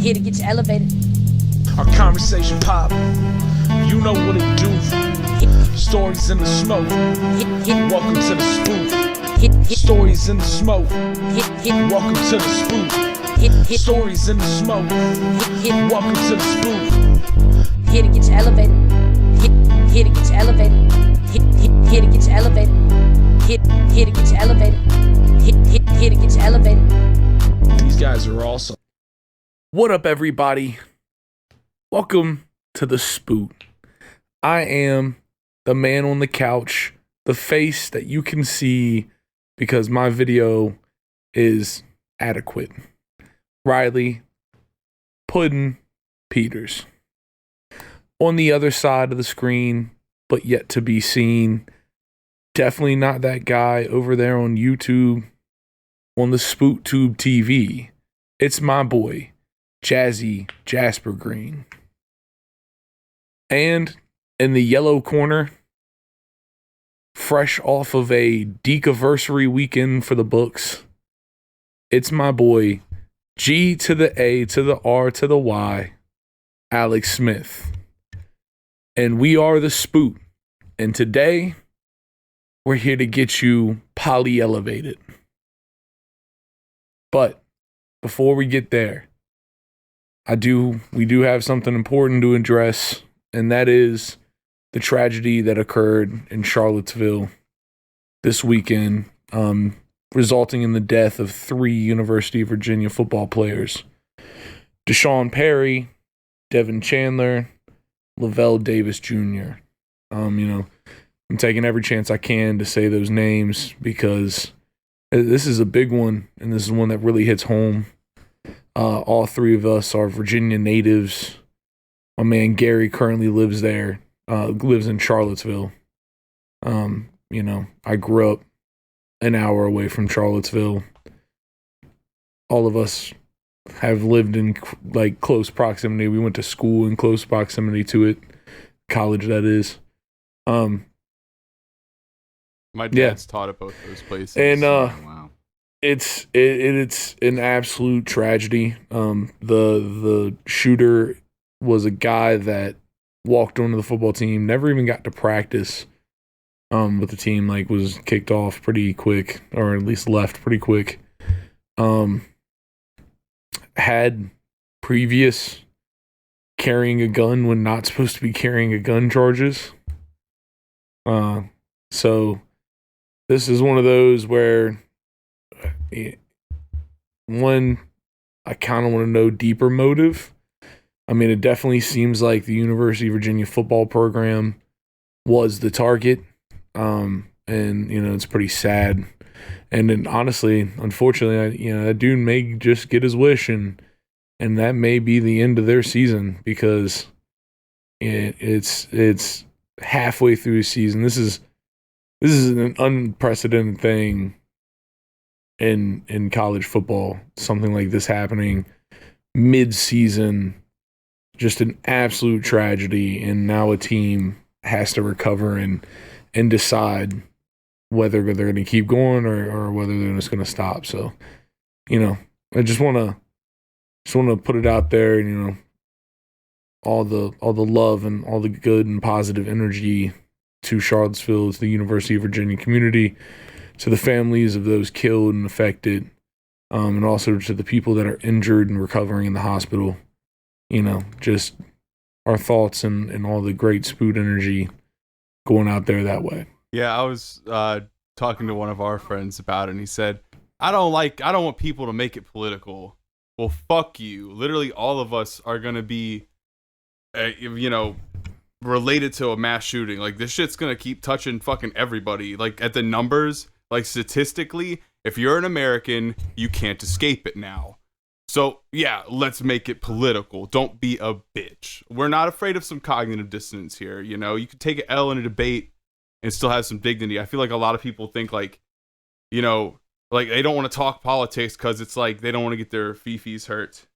Here to get you elevated. Our conversation pop. You know what it do. Stories in the smoke. Welcome to the Spute. Stories in the smoke. Welcome to the Spute. Stories in the smoke. Welcome to the Spute. Here to get you elevated. Here to get you elevated. Here to get you elevated. Here to get you elevated. Here to get you elevated. These guys are awesome. What up, everybody? Welcome to the Spute. I am the man on the couch, the face that you can see because my video is adequate. Riley Puddin' Peters. On the other side of the screen, but yet to be seen, definitely not that guy over there on YouTube, on the SputeTube TV. It's my boy, Jazzy Jasper Green. And in the yellow corner, fresh off of a Geekiversary weekend for the books, it's my boy, G to the A to the R to the Y, Alex Smith. And we are the Spute. And today, we're here to get you poly-elevated. But before we get there, we do have something important to address, and that is the tragedy that occurred in Charlottesville this weekend, resulting in the death of 3 University of Virginia football players. Deshaun Perry, Devin Chandler, Lavelle Davis Jr. I'm taking every chance I can to say those names because this is a big one, and this is one that really hits home. All 3 of us are Virginia natives. My man Gary currently lives there, lives in Charlottesville. I grew up an hour away from Charlottesville. All of us have lived in close proximity. We went to school in close proximity to it, college that is. My dad's taught at both those places. And wow. It's an absolute tragedy. The shooter was a guy that walked onto the football team, never even got to practice with the team, was kicked off pretty quick, or at least left pretty quick. Had previous carrying a gun when not supposed to be carrying a gun charges. So this is one of those where I kind of want to know deeper motive. I mean, it definitely seems like the University of Virginia football program was the target. And it's pretty sad. And then honestly, unfortunately, that dude may just get his wish, and that may be the end of their season because it's halfway through the season. This is an unprecedented thing in college football. Something like this happening mid-season, just an absolute tragedy. And now a team has to recover and decide whether they're going to keep going or whether they're just going to stop. So, I just want to put it out there, and all the love and all the good and positive energy to Charlottesville, to the University of Virginia community, to the families of those killed and affected, and also to the people that are injured and recovering in the hospital. Just our thoughts and all the great Spute energy going out there that way. Yeah, I was talking to one of our friends about it, and he said, I don't want people to make it political. Well, fuck you. Literally all of us are going to be, related to a mass shooting. This shit's going to keep touching fucking everybody. At the numbers, statistically, if you're an American, you can't escape it now. So, yeah, let's make it political. Don't be a bitch. We're not afraid of some cognitive dissonance here. You could take an L in a debate and still have some dignity. I feel like a lot of people think they don't want to talk politics because it's they don't want to get their fifis hurt.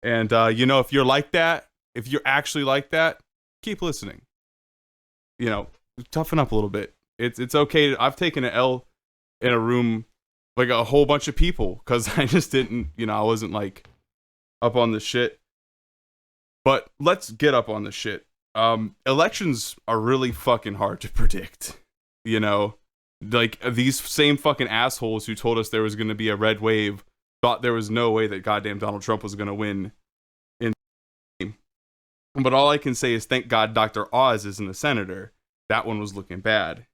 And, if you're like that, if you're actually like that, keep listening. Toughen up a little bit. It's okay. I've taken an L in a room, a whole bunch of people, because I just didn't, I wasn't up on the shit. But let's get up on the shit. Elections are really fucking hard to predict. You know, like these same fucking assholes who told us there was going to be a red wave thought there was no way that goddamn Donald Trump was going to win. But all I can say is thank God Dr. Oz isn't a senator. That one was looking bad.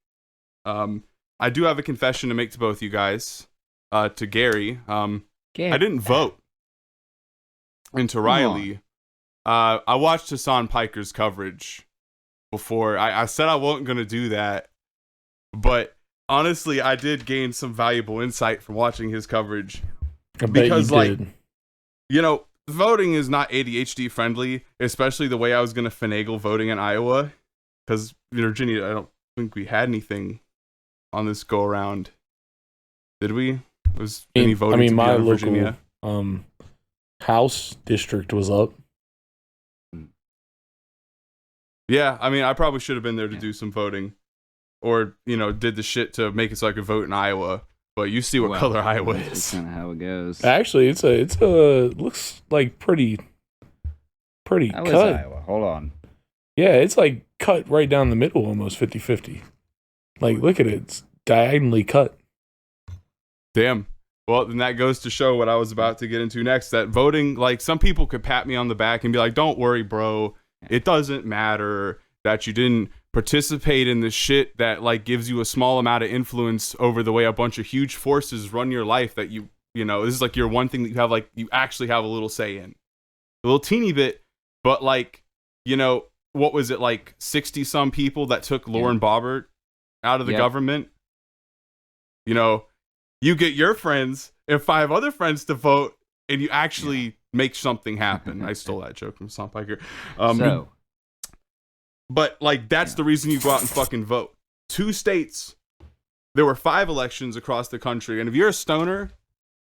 I do have a confession to make to both you guys. To Gary. I didn't vote. And to Riley. I watched Hassan Piker's coverage before. I said I wasn't going to do that. But honestly, I did gain some valuable insight from watching his coverage. Because, like, you know, voting is not ADHD friendly, especially the way I was going to finagle voting in Iowa. Because, Virginia, I don't think we had anything on this go around. Did we? Was any voting my in local Virginia? House district was up. Yeah, I mean, I probably should have been there to do some voting. Or, did the shit to make it so I could vote in Iowa. But you see what color Iowa is. That's kind of how it goes. Actually, it's looks like pretty How is cut. Iowa? Hold on. Yeah, it's like cut right down the middle, almost 50-50. Like, look at it. It's diagonally cut. Damn. Well, then that goes to show what I was about to get into next. That voting, like, some people could pat me on the back and be like, don't worry, bro. It doesn't matter that you didn't participate in the shit that, like, gives you a small amount of influence over the way a bunch of huge forces run your life that this is, like, your one thing that you have, like, you actually have a little say in. A little teeny bit, but, like, what was it, like 60-some people that took Lauren Boebert out of the government? You get your friends and 5 other friends to vote, and you actually make something happen. I stole that joke from Sam Piker. But, like, that's the reason you go out and fucking vote. 2 states, there were 5 elections across the country, and if you're a stoner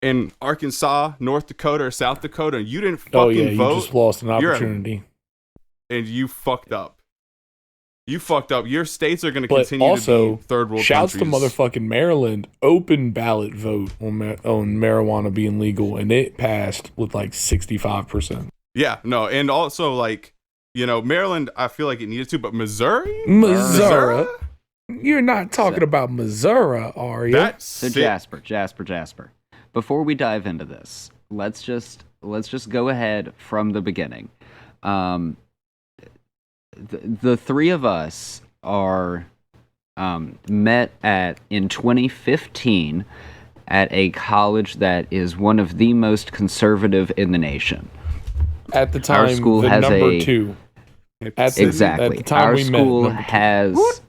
in Arkansas, North Dakota, or South Dakota, and you didn't fucking vote, you just lost an opportunity. And you fucked up. You fucked up. Your states are going to continue also, to be third world shouts countries. to motherfucking Maryland. Open ballot vote on marijuana being legal, and it passed with like 65%. Yeah, no, and also, like, Maryland, I feel like it needed to, but Missouri? Missouri? You're not talking about Missouri, are you? So Jasper. Before we dive into this, let's just go ahead from the beginning. The 3 of us are met in 2015 at a college that is one of the most conservative in the nation. At the time, our school the has number 2. Exactly. At the time our we school met, has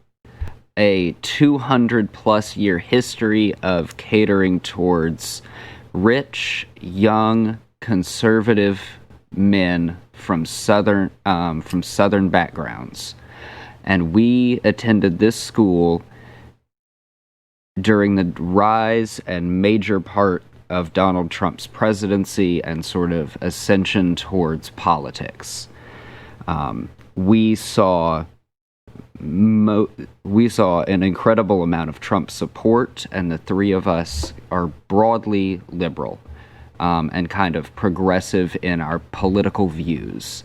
a 200+ year history of catering towards rich, young, conservative men from southern backgrounds, and we attended this school during the rise and major part of Donald Trump's presidency and sort of ascension towards politics. We saw an incredible amount of Trump support, and the 3 of us are broadly liberal. And kind of progressive in our political views.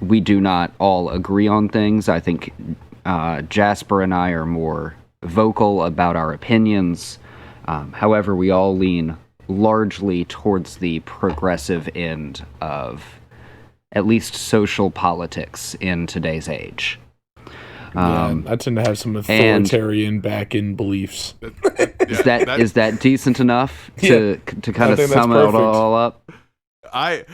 We do not all agree on things. I think Jasper and I are more vocal about our opinions. However, we all lean largely towards the progressive end of at least social politics in today's age. I tend to have some authoritarian back-end beliefs. Is that decent enough to kind of sum it all up? That's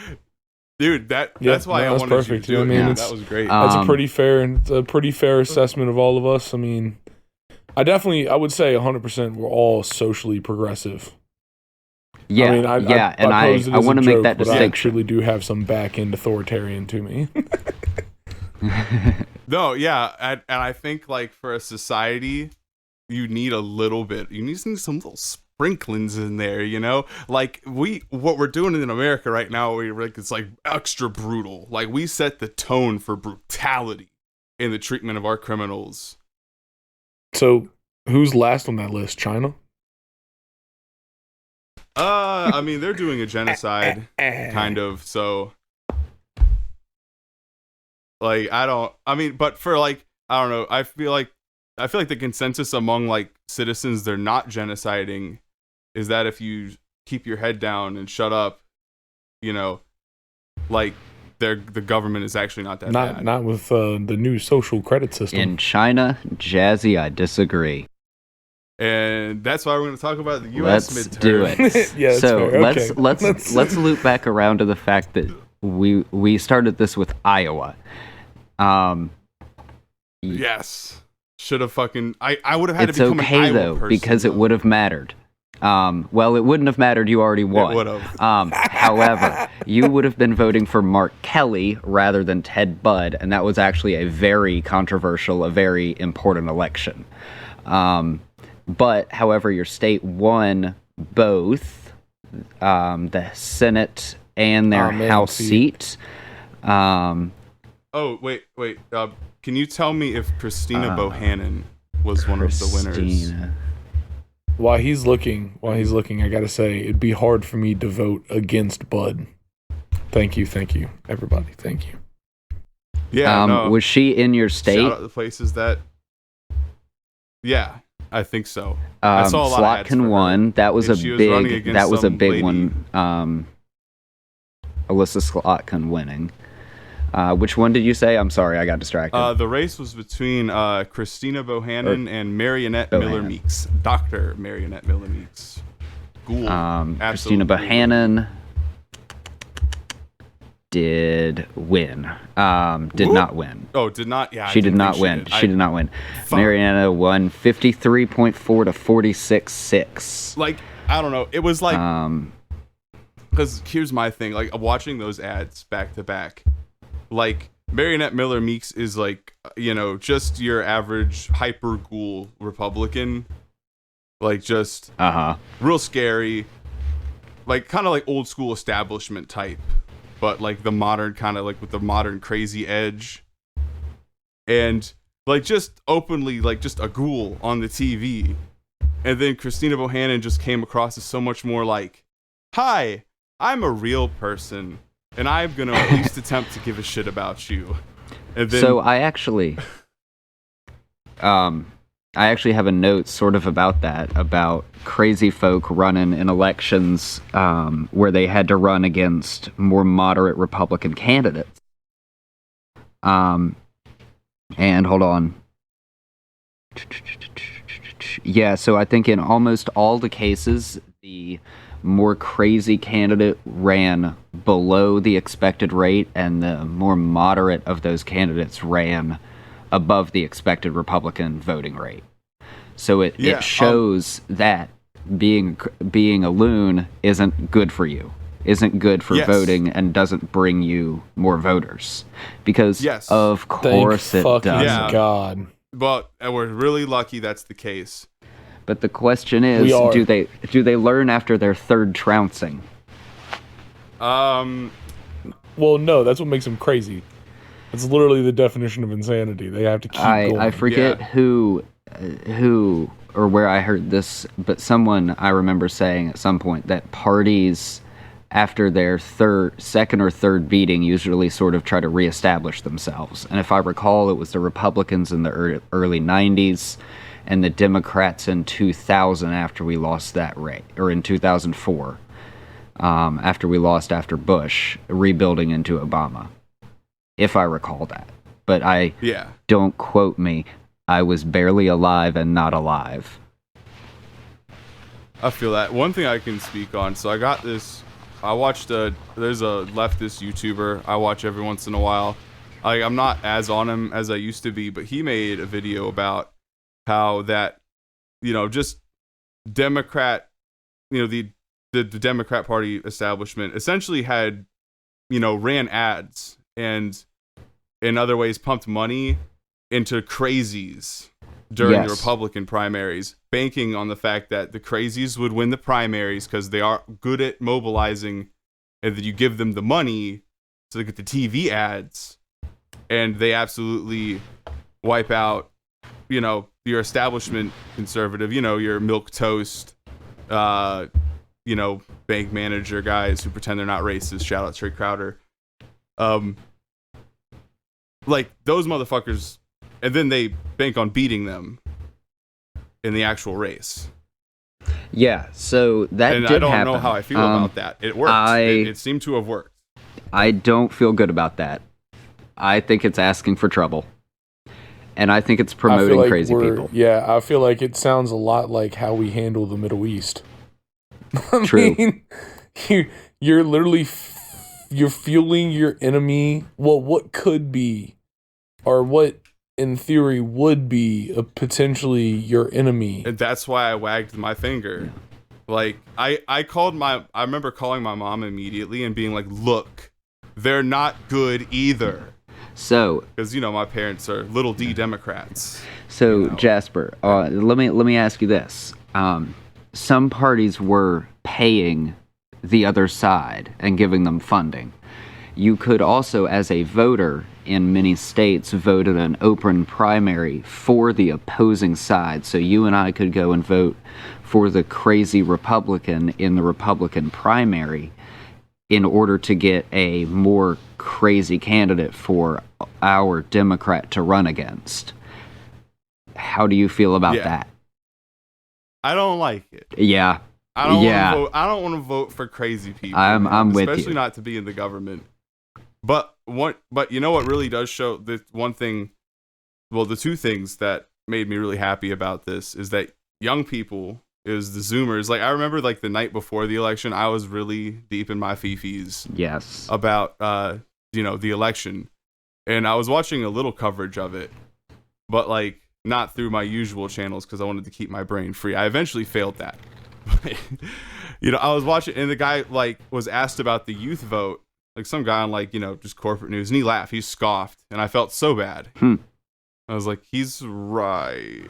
why I wanted perfect. you to do it. That was great. That's a pretty fair assessment of all of us. I mean, I would say 100% we're all socially progressive. Yeah, I want to make that distinction. I actually do have some back-end authoritarian to me. No, yeah, and I think, like, for a society, you need a little bit. You need some little sprinklings in there, Like, what we're doing in America right now, it's like extra brutal. Like, we set the tone for brutality in the treatment of our criminals. So, who's last on that list? China? I mean, they're doing a genocide, kind of. So, like, but for like, I don't know. I feel like the consensus among like citizens they're not genociding is that if you keep your head down and shut up, you know, like the government is actually not that bad. Not with the new social credit system. In China, Jazzy, I disagree. And that's why we're going to talk about the U.S. Let's midterms. do it. Yeah, that's So fair. Okay. let's loop back around to the fact that we started this with Iowa. Yes, should have fucking. I would have had It's to become okay an Iowa though person, because it though. would have mattered. Well, it wouldn't have mattered. You already won. It would have. However, you would have been voting for Mark Kelly rather than Ted Budd, and that was actually a very controversial, a very important election. But, however, your state won both the Senate and their House seat. Oh, wait. Can you tell me if Christina Bohannon was one of the winners? While he's looking, I gotta say, it'd be hard for me to vote against Bud. Thank you, everybody. Thank you. Yeah, no. Was she in your state? Shout out the places that. Yeah, I think so. I saw a lot of ads for Slotkin her. won. That was And a she was running big. against That was a some big lady. one. Alyssa Slotkin winning. Which one did you say? I'm sorry, I got distracted. The race was between Christina Bohannon and Marionette Miller Bohannon. Meeks. Dr. Marionette Miller Meeks. Ghoul. Christina Absolutely. Bohannon did win. Did not win. Oh, did not? Yeah, She did not win. She did not win. Fuck. Mariana won 53.4 to 46.6. Like, I don't know. It was like, because here's my thing. Like, watching those ads back to back, like, Marionette Miller Meeks is like, you know, just your average hyper ghoul Republican. Like, just real scary. Like, kind of like old school establishment type. But like the modern kind of like with the modern crazy edge. And like just openly like just a ghoul on the TV. And then Christina Bohannon just came across as so much more like, hi, I'm a real person. And I'm going to at least attempt to give a shit about you. And then, So I actually have a note sort of about that, about crazy folk running in elections where they had to run against more moderate Republican candidates. And hold on. Yeah, so I think in almost all the cases, the more crazy candidate ran below the expected rate, and the more moderate of those candidates ran above the expected Republican voting rate. So it shows that being a loon isn't good for you, isn't good for voting, and doesn't bring you more voters. Because of course Thank it fucking doesn't. God. but we're really lucky that's the case. But the question is, do they learn after their third trouncing? Well, no, that's what makes them crazy. It's literally the definition of insanity. They have to keep going. I forget who or where I heard this, but someone I remember saying at some point that parties after their second or third beating usually sort of try to reestablish themselves. And if I recall, it was the Republicans in the early 90s and the Democrats in 2000 after we lost that rate, or in 2004 after we lost after Bush, rebuilding into Obama, if I recall that. But don't quote me. I was barely alive and not alive. I feel that. One thing I can speak on, so I got this, I watched there's a leftist YouTuber I watch every once in a while. I'm not as on him as I used to be, but he made a video about how that, you know, just Democrat, you know, the Democrat Party establishment essentially had, you know, ran ads and in other ways pumped money into crazies during the Republican primaries, banking on the fact that the crazies would win the primaries because they are good at mobilizing, and that you give them the money so they get the TV ads, and they absolutely wipe out, you know, your establishment conservative, you know, your milquetoast, bank manager guys who pretend they're not racist. Shout out Trey Crowder. Like those motherfuckers, and then they bank on beating them in the actual race. Yeah, so that and did I don't happen. know how I feel about that. It worked. It seemed to have worked. I don't feel good about that. I think it's asking for trouble. And I think it's promoting crazy people. Yeah, I feel like it sounds a lot like how we handle the Middle East. True. You're literally you're fueling your enemy. Well, what could be, or what in theory would be, potentially your enemy. And that's why I wagged my finger. Like I remember calling my mom immediately and being like, "Look, they're not good either." So, because my parents are little D Democrats. So Jasper, let me ask you this: some parties were paying the other side and giving them funding. You could also, as a voter in many states, vote in an open primary for the opposing side. So you and I could go and vote for the crazy Republican in the Republican primary in order to get a more crazy candidate for our Democrat to run against. How do you feel about that? I don't like it. Yeah. I don't want to vote for crazy people. I'm with you. Especially not to be in the government. But you know what really does show the one thing, well, the two things that made me really happy about this is that young people is the Zoomers. Like I remember like the night before the election, I was really deep in my fifis. Yes. About the election. And I was watching a little coverage of it, but like not through my usual channels because I wanted to keep my brain free. I eventually failed that. I was watching, and the guy like was asked about the youth vote, like some guy on like just corporate news, and he laughed, he scoffed, and I felt so bad. I was like, he's right.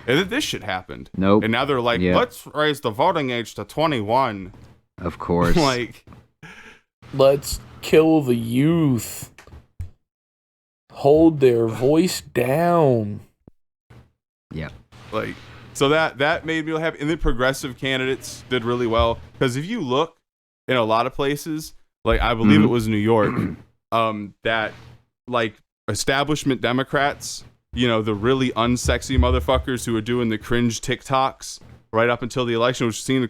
And then this shit happened. Nope. And now they're like, let's raise the voting age to 21. Of course. Like, let's kill the youth. Hold their voice down. Yeah. Like, so that made me happy. And then progressive candidates did really well. Because if you look in a lot of places, like I believe it was New York, that like establishment Democrats, the really unsexy motherfuckers who are doing the cringe TikToks right up until the election, which seemed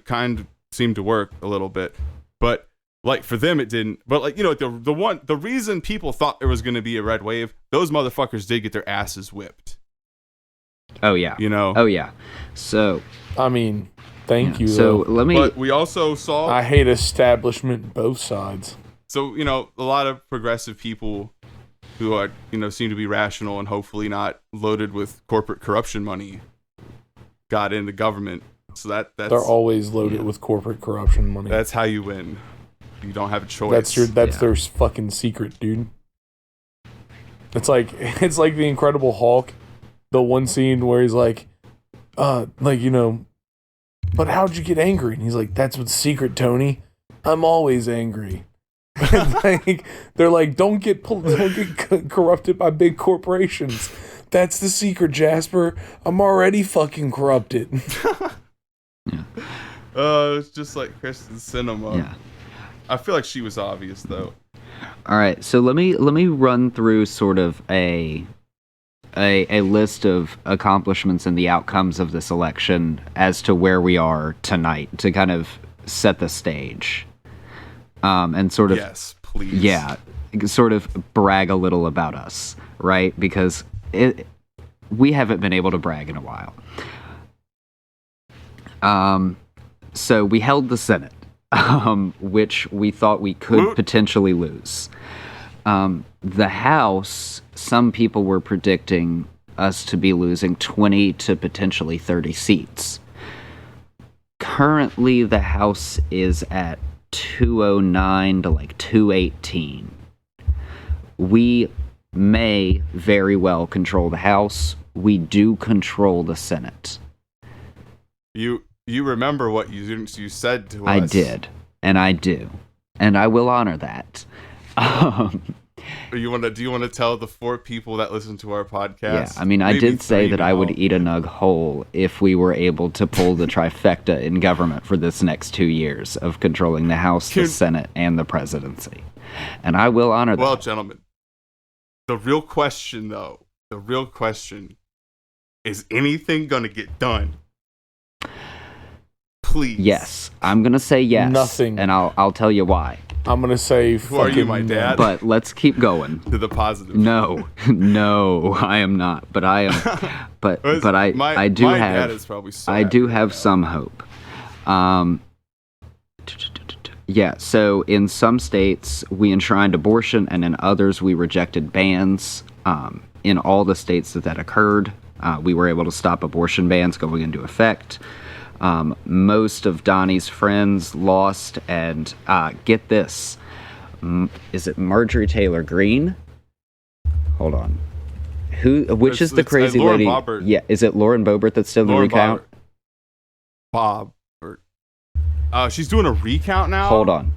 to work a little bit. But like for them it didn't. But like the reason people thought there was going to be a red wave, those motherfuckers did get their asses whipped. Oh yeah. Oh yeah. So I mean, thank you. So though. let me. But we also saw. I hate establishment both sides. So a lot of progressive people who are seem to be rational and hopefully not loaded with corporate corruption money got into government. So that's they're always loaded with corporate corruption money. That's how you win. You don't have a choice. That's their fucking secret, dude. It's like the Incredible Hulk. The one scene where he's like, but how'd you get angry? And he's like, that's what's secret, Tony. I'm always angry. Like, they're like, don't get corrupted by big corporations. That's the secret, Jasper. I'm already fucking corrupted. Yeah. It's just like Kristen Cinema. Yeah. I feel like she was obvious though. All right, so let me run through sort of a list of accomplishments and the outcomes of this election as to where we are tonight to kind of set the stage. And sort of, yes, please. Yeah, sort of brag a little about us, right? Because we haven't been able to brag in a while. So we held the Senate, which we thought we could potentially lose. The House, some people were predicting us to be losing 20 to potentially 30 seats. Currently, the House is at 209 to like 218. We may very well control the House. We do control the Senate. You remember what you said to us. I did, and I do, and I will honor that. do you want to tell the 4 people that listen to our podcast? Yeah, I mean, I Maybe did say 3 that I would now. eat a nug whole if we were able to pull the trifecta in government for this next 2 years of controlling the House, the Senate, and the presidency. And I will honor that. Well, gentlemen, the real question, is anything going to get done? Please. Yes, I'm going to say yes. Nothing. And I'll tell you why. I'm gonna say. Who are you, my dad? But let's keep going. To the positive. No, I am not. But I am. But I do my have. dad is probably so I do happy have right now. some hope. Yeah. So in some states we enshrined abortion, and in others we rejected bans. In all the states that occurred, we were able to stop abortion bans going into effect. Most of Donnie's friends lost, and get this, is it Marjorie Taylor Greene? Hold on. Which is the crazy Lauren lady? Boebert. Yeah, is it Lauren Boebert that's still in the Lauren recount? Bob. She's doing a recount now. Hold on.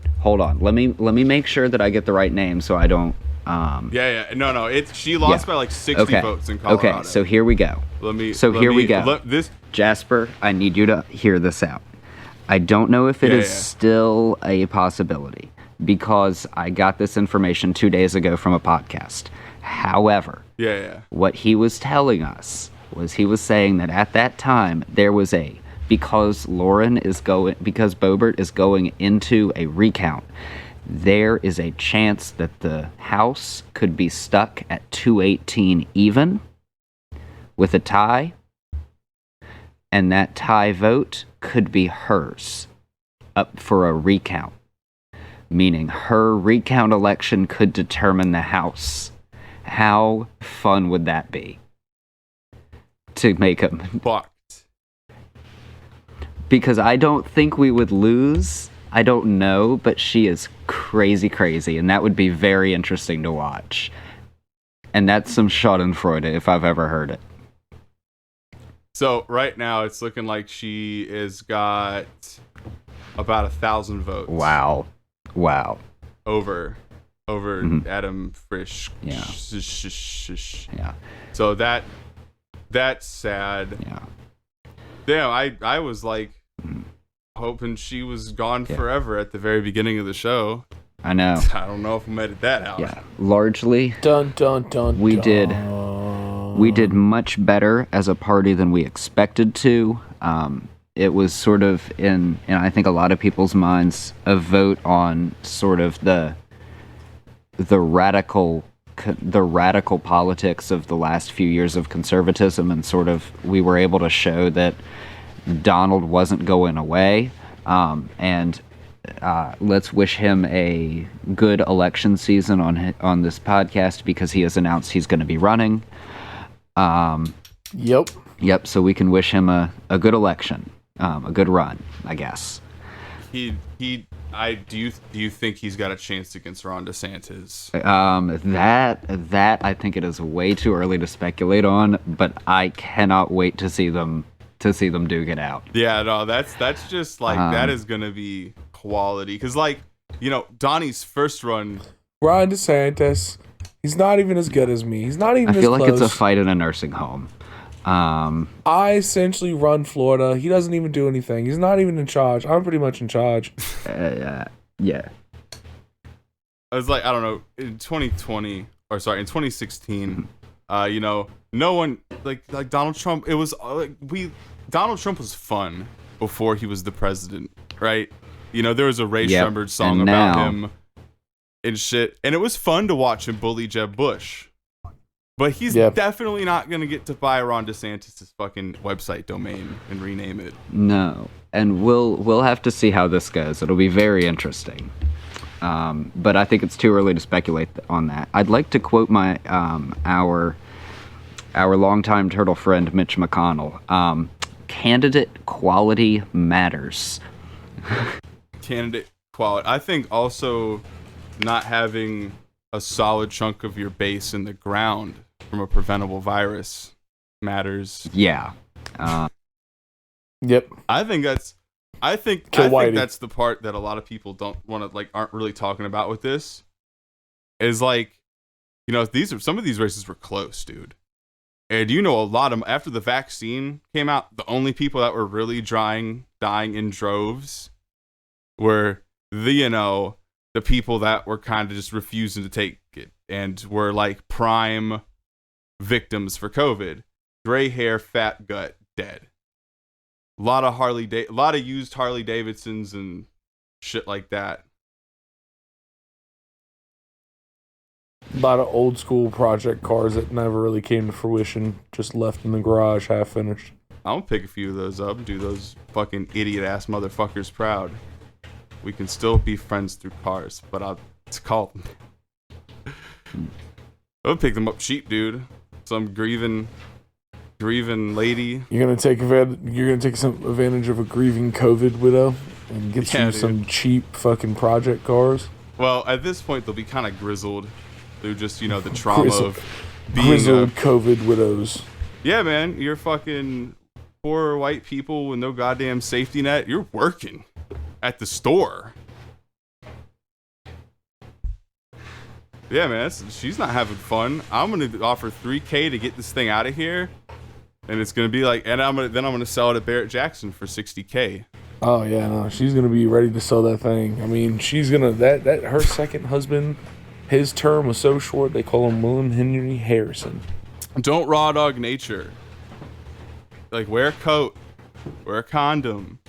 Let me make sure that I get the right name so I don't. Yeah. No. She lost by like 60 votes in Colorado. Okay, so here we go. Here we go. Jasper, I need you to hear this out. I don't know if it is still a possibility because I got this information 2 days ago from a podcast. However, what he was telling us was he was saying that at that time there was because Boebert is going into a recount, there is a chance that the House could be stuck at 218 even with a tie. And that tie vote could be hers up for a recount, meaning her recount election could determine the House. How fun would that be? To make a... Fucked. Because I don't think we would lose. I don't know, but she is crazy, and that would be very interesting to watch. And that's some Schadenfreude if I've ever heard it. So right now it's looking like she has got about 1,000 votes. Wow. Over Adam Frisch. Yeah. Yeah. So that's sad. Yeah. Damn, I was like hoping she was gone forever at the very beginning of the show. I know. I don't know if I'm edit that out. Yeah. Largely, Dun. we did much better as a party than we expected to. It was sort of in I think a lot of people's minds a vote on sort of the radical politics of the last few years of conservatism, and sort of we were able to show that Donald wasn't going away. And let's wish him a good election season on this podcast because he has announced he's going to be running. Yep. So we can wish him a good election, a good run, I guess. Do you think he's got a chance against Ron DeSantis? That I think it is way too early to speculate on, but I cannot wait to see them duke it out. Yeah, no, that's just like that is gonna be quality because Donnie's first run. Ron DeSantis, he's not even as good as me. He's not even. I feel as like close. it's a fight in a nursing home. I essentially run Florida. He doesn't even do anything. He's not even in charge. I'm pretty much in charge. Yeah. I was like, I don't know, in 2016, no one like Donald Trump. It was Donald Trump was fun before he was the president, right? There was a Ray Shremmerd song about him and shit, and it was fun to watch him bully Jeb Bush. But he's definitely not going to get to buy Ron DeSantis' fucking website domain and rename it. No. And we'll have to see how this goes. It'll be very interesting. But I think it's too early to speculate on that. I'd like to quote my our longtime turtle friend Mitch McConnell. Candidate quality matters. Candidate quality. I think also not having a solid chunk of your base in the ground from a preventable virus matters. Yeah. Yep. I think that's the part that a lot of people don't want to aren't really talking about with this is some of these races were close, dude. And a lot of them, after the vaccine came out, the only people that were really dying in droves were the people that were kind of just refusing to take it and were like prime victims for COVID. Gray hair, fat gut, dead. A lot of used Harley Davidsons and shit like that. A lot of old school project cars that never really came to fruition, just left in the garage half finished. I'm gonna pick a few of those up and do those fucking idiot ass motherfuckers proud. We can still be friends through cars, but I'll call them. I'll pick them up cheap, dude. Some grieving lady. You're gonna take some advantage of a grieving COVID widow and get some cheap fucking project cars. Well, at this point they'll be kind of grizzled through just the trauma of being grizzled COVID widows. Yeah, man, you're fucking poor white people with no goddamn safety net. You're working at the store. Yeah, man, she's not having fun. I'm gonna offer $3,000 to get this thing out of here, and it's gonna be like, and I'm gonna sell it at Barrett Jackson for $60,000. Oh yeah, no, she's gonna be ready to sell that thing. I mean, she's gonna that her second husband, his term was so short they call him William Henry Harrison. Don't raw dog nature. Like, wear a coat, wear a condom,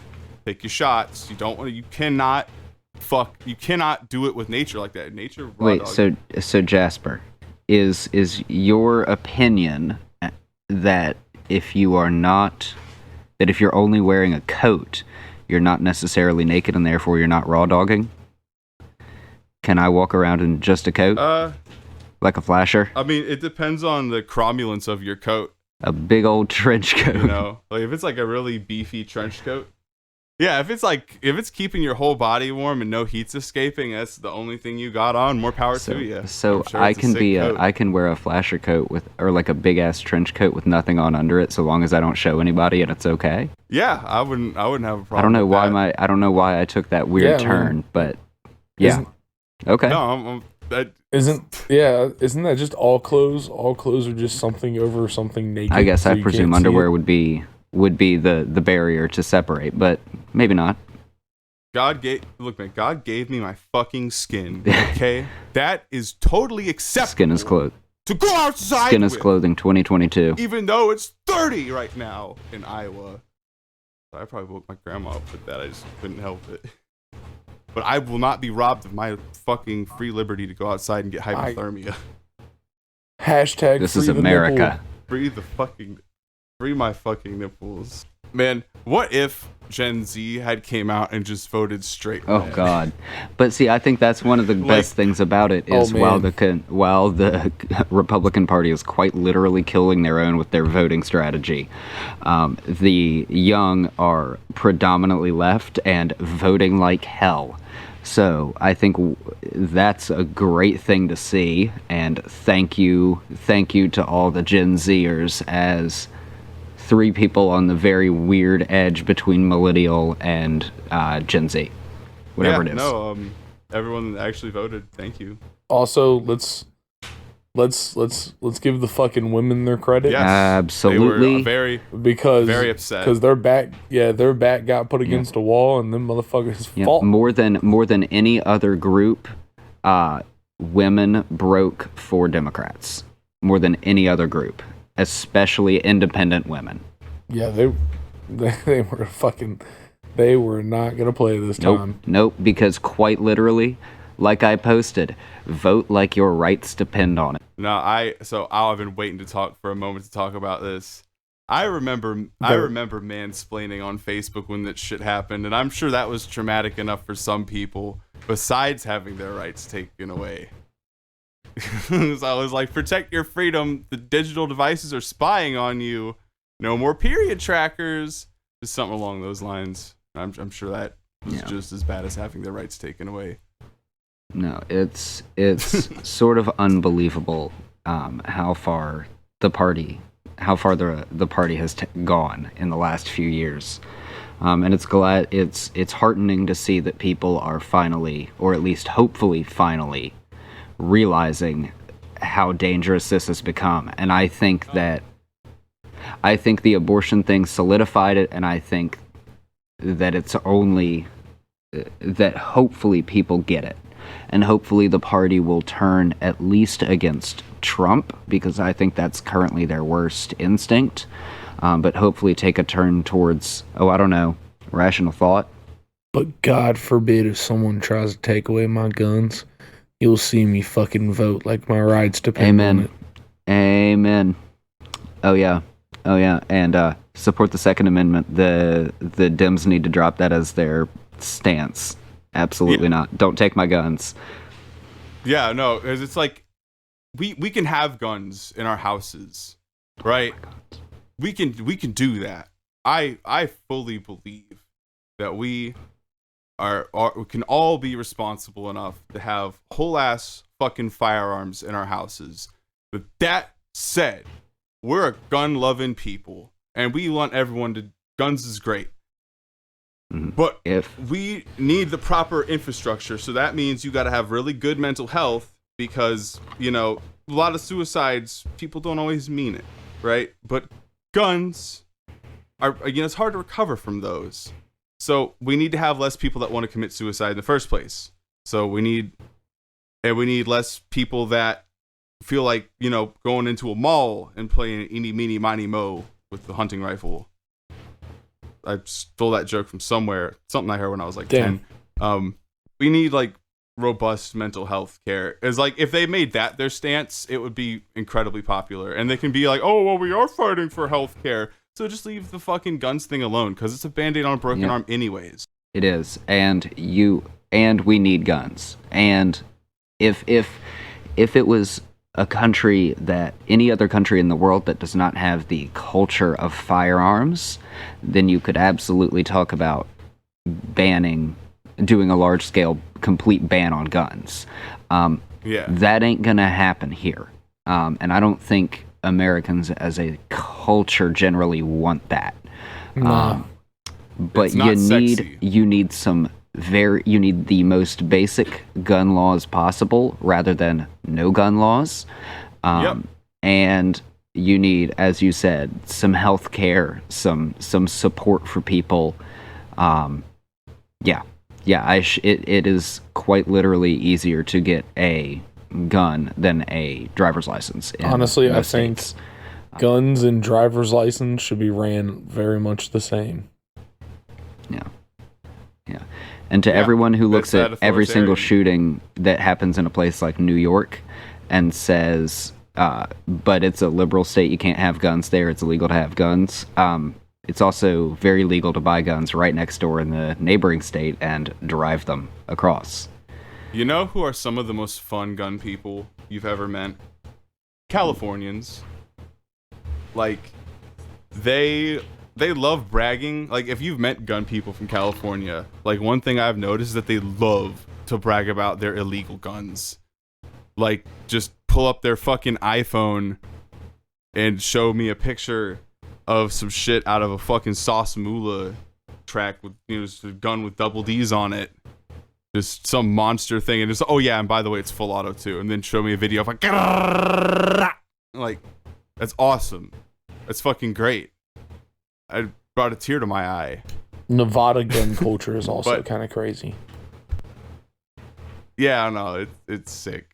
take your shots. You cannot do it with nature like that. Nature raw Wait, dog. so Jasper, is your opinion that if you're only wearing a coat, you're not necessarily naked and therefore you're not raw dogging? Can I walk around in just a coat? Like a flasher? I mean, it depends on the cromulence of your coat. A big old trench coat. Like if it's like a really beefy trench coat. Yeah, if it's keeping your whole body warm and no heat's escaping, that's the only thing you got on. More power to you. So sure I can wear a flasher coat or like a big ass trench coat with nothing on under it, so long as I don't show anybody and it's okay. Yeah, I wouldn't have a problem. I don't know why I took that weird turn, but yeah. Okay. No, isn't that just all clothes? All clothes are just something over something naked. I guess I presume underwear would be the barrier to separate, but maybe not. God gave me my fucking skin. Okay, that is totally acceptable. Skin is clothing. To go outside. Skin is clothing. 2022. Even though it's 30 right now in Iowa. I probably woke my grandma up with that. I just couldn't help it. But I will not be robbed of my fucking free liberty to go outside and get hypothermia. Hashtag this is America. Free my fucking nipples. Man, what if Gen Z had came out and just voted straight? Oh God! But see, I think that's one of the best things about it is while the Republican Party is quite literally killing their own with their voting strategy, the young are predominantly left and voting like hell. So I think that's a great thing to see, and thank you to all the Gen Zers as three people on the very weird edge between millennial and Gen Z, whatever it is. No, everyone that actually voted, thank you. Also, let's give the fucking women their credit. Yes, absolutely. They were very upset because their back got put against a wall, and them motherfuckers fought. More than any other group, women broke for Democrats more than any other group. Especially independent women. Yeah, they were not gonna play this time. Nope, because quite literally, like I posted, vote like your rights depend on it. No, I've been waiting to talk for a moment to talk about this. I remember mansplaining on Facebook when that shit happened, and I'm sure that was traumatic enough for some people, besides having their rights taken away. So I was like, protect your freedom. The digital devices are spying on you. No more period trackers. Just something along those lines. I'm sure that was just as bad as having their rights taken away. No, it's sort of unbelievable how far the party has gone in the last few years. And it's heartening to see that people are finally, or at least hopefully finally, realizing how dangerous this has become. And I think the abortion thing solidified it, and I think that it's only that hopefully people get it. And hopefully the party will turn at least against Trump, because I think that's currently their worst instinct. But hopefully take a turn towards, I don't know, rational thought. But God forbid if someone tries to take away my guns, you'll see me fucking vote like my rights depend on it. Amen. Oh yeah. And support the Second Amendment. The Dems need to drop that as their stance. Absolutely not. Don't take my guns. Yeah, no, because it's like we can have guns in our houses, right? We can do that. I fully believe that we can all be responsible enough to have whole ass fucking firearms in our houses. But that said, we're a gun loving people, and we want everyone to. Guns is great. But we need the proper infrastructure, so that means you got to have really good mental health, because, you know, a lot of suicides, people don't always mean it, right? But guns are, you know, it's hard to recover from those. So we need to have less people that want to commit suicide in the first place. So we need less people that feel like, you know, going into a mall and playing eeny, meeny, miny, mo with the hunting rifle. I stole that joke from somewhere. Something I heard when I was like 10. We need like robust mental health care. It's like if they made that their stance, it would be incredibly popular. And they can be like, oh, well, we are fighting for health care. So just leave the fucking guns thing alone, because it's a band-aid on a broken arm anyways. It is. And we need guns. And if it was a country that any other country in the world that does not have the culture of firearms, then you could absolutely talk about doing a large scale complete ban on guns. That ain't gonna happen here. And I don't think Americans as a culture generally want that. But you need the most basic gun laws possible rather than no gun laws. And you need, as you said, some health care, some support for people. It is quite literally easier to get a gun than a driver's license. Honestly, I think guns and driver's license should be ran very much the same. Yeah. And to everyone who looks at every single shooting that happens in a place like New York and says, but it's a liberal state, you can't have guns there, it's illegal to have guns. It's also very legal to buy guns right next door in the neighboring state and drive them across. You know who are some of the most fun gun people you've ever met? Californians. Like, they love bragging. Like, if you've met gun people from California, like, one thing I've noticed is that they love to brag about their illegal guns. Like, just pull up their fucking iPhone and show me a picture of some shit out of a fucking Sauce Moolah track with, you know, just a gun with double D's on it. Just some monster thing, and just, oh yeah, and by the way, it's full auto too. And then show me a video of like that's awesome. That's fucking great. I brought a tear to my eye. Nevada gun culture is also kind of crazy. Yeah, I know, it's sick.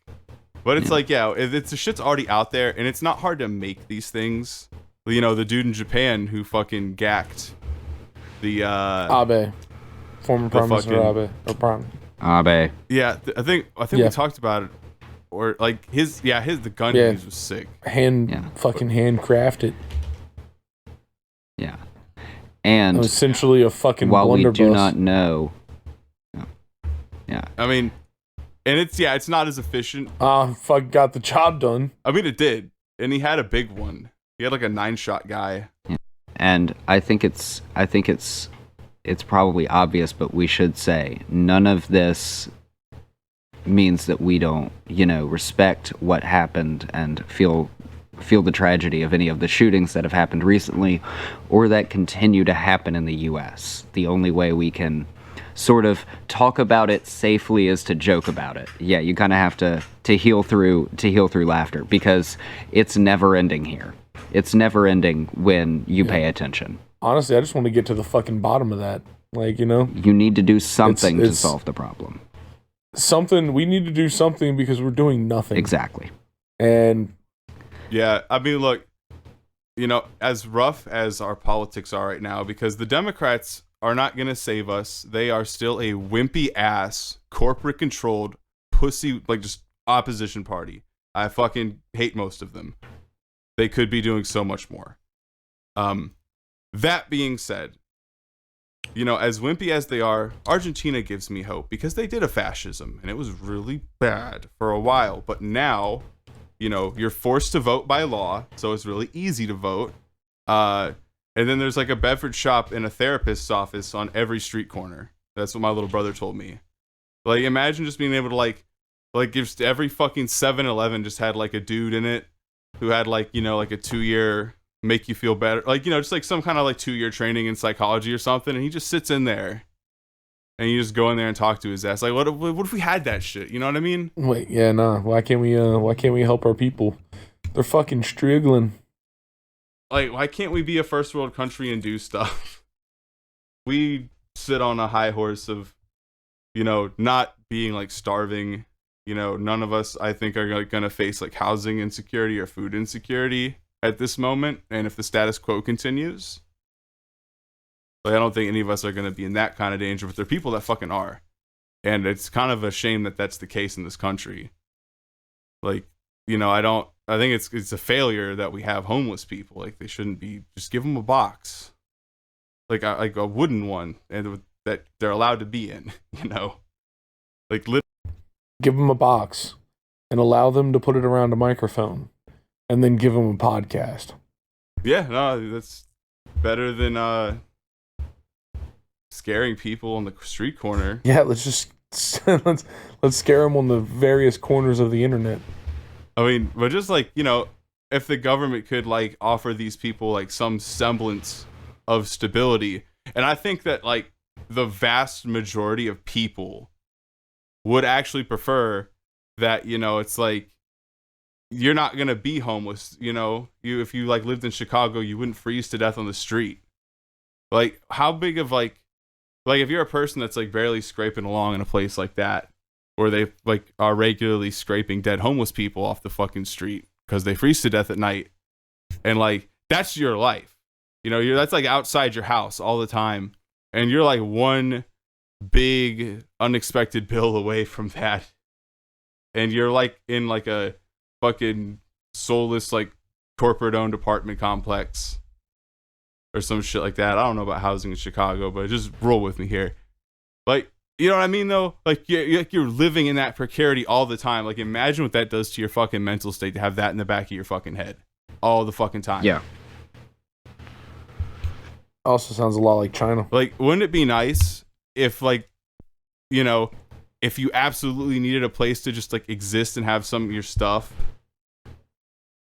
But it's like, it's the shit's already out there, and it's not hard to make these things. You know, the dude in Japan who fucking gacked the Abe, former Prime Minister Abe. Abe. Yeah, I think we talked about it, or like the gun use was sick. Fucking handcrafted. Yeah, and essentially a fucking while we do blunderbuss. not know. Yeah, I mean, and it's not as efficient. Fuck, got the job done. I mean, it did, and he had a big one. He had like a 9-shot guy. Yeah. And I think it's probably obvious, but we should say none of this means that we don't, respect what happened and feel the tragedy of any of the shootings that have happened recently or that continue to happen in the U.S. The only way we can sort of talk about it safely as to joke about it. Yeah, you kind of have to heal through laughter, because it's never ending here. It's never ending when you pay attention. Honestly, I just want to get to the fucking bottom of that. Like, you know, you need to do something to it's solve the problem. We need to do something because we're doing nothing. Exactly. And yeah, I mean, look, you know, as rough as our politics are right now, because the Democrats are not going to save us. They are still a wimpy ass, corporate controlled, pussy, like just opposition party. I fucking hate most of them. They could be doing so much more. That being said, you know, as wimpy as they are, Argentina gives me hope, because they did a fascism and it was really bad for a while. But now, you know, you're forced to vote by law, so it's really easy to vote. And then there's like a beverage shop and a therapist's office on every street corner. That's what my little brother told me. Like, imagine just being able to like if every fucking 7-Eleven just had like a dude in it who had like, you know, like a 2-year make you feel better, like, you know, just like some kind of like 2-year training in psychology or something, and he just sits in there and you just go in there and talk to his ass. Like, what if we had that shit? You know what I mean? wait, yeah, nah. Why can't we help our people? They're fucking struggling. Like, why can't we be a first world country and do stuff? We sit on a high horse of, you know, not being like starving. You know, none of us, I think, are going to face like housing insecurity or food insecurity at this moment. And if the status quo continues, like, I don't think any of us are going to be in that kind of danger, but there are people that fucking are. And it's kind of a shame that that's the case in this country. Like, you know, I think it's a failure that we have homeless people. Like, they shouldn't be, just give them a box. Like a wooden one, and that they're allowed to be in, you know? Like, Give them a box and allow them to put it around a microphone, and then give them a podcast. yeah, no, that's better than scaring people on the street corner. Yeah, let's scare them on the various corners of the internet. I mean, but just like, you know, if the government could like offer these people like some semblance of stability, and I think that like the vast majority of people would actually prefer that, you know, it's like, you're not going to be homeless. You know, if you like lived in Chicago, you wouldn't freeze to death on the street. Like, how big of like if you're a person that's like barely scraping along in a place like that, where they like are regularly scraping dead homeless people off the fucking street because they freeze to death at night, and like, that's your life. You know, that's like outside your house all the time, and you're like one big unexpected bill away from that, and you're like in like a fucking soulless like corporate owned apartment complex or some shit like that. I don't know about housing in Chicago, but just roll with me here. Like, you know what I mean though? Like, you're living in that precarity all the time. Like, imagine what that does to your fucking mental state, to have that in the back of your fucking head all the fucking time. Yeah. Also sounds a lot like China. Like, wouldn't it be nice if, like, you know, if you absolutely needed a place to just like exist and have some of your stuff,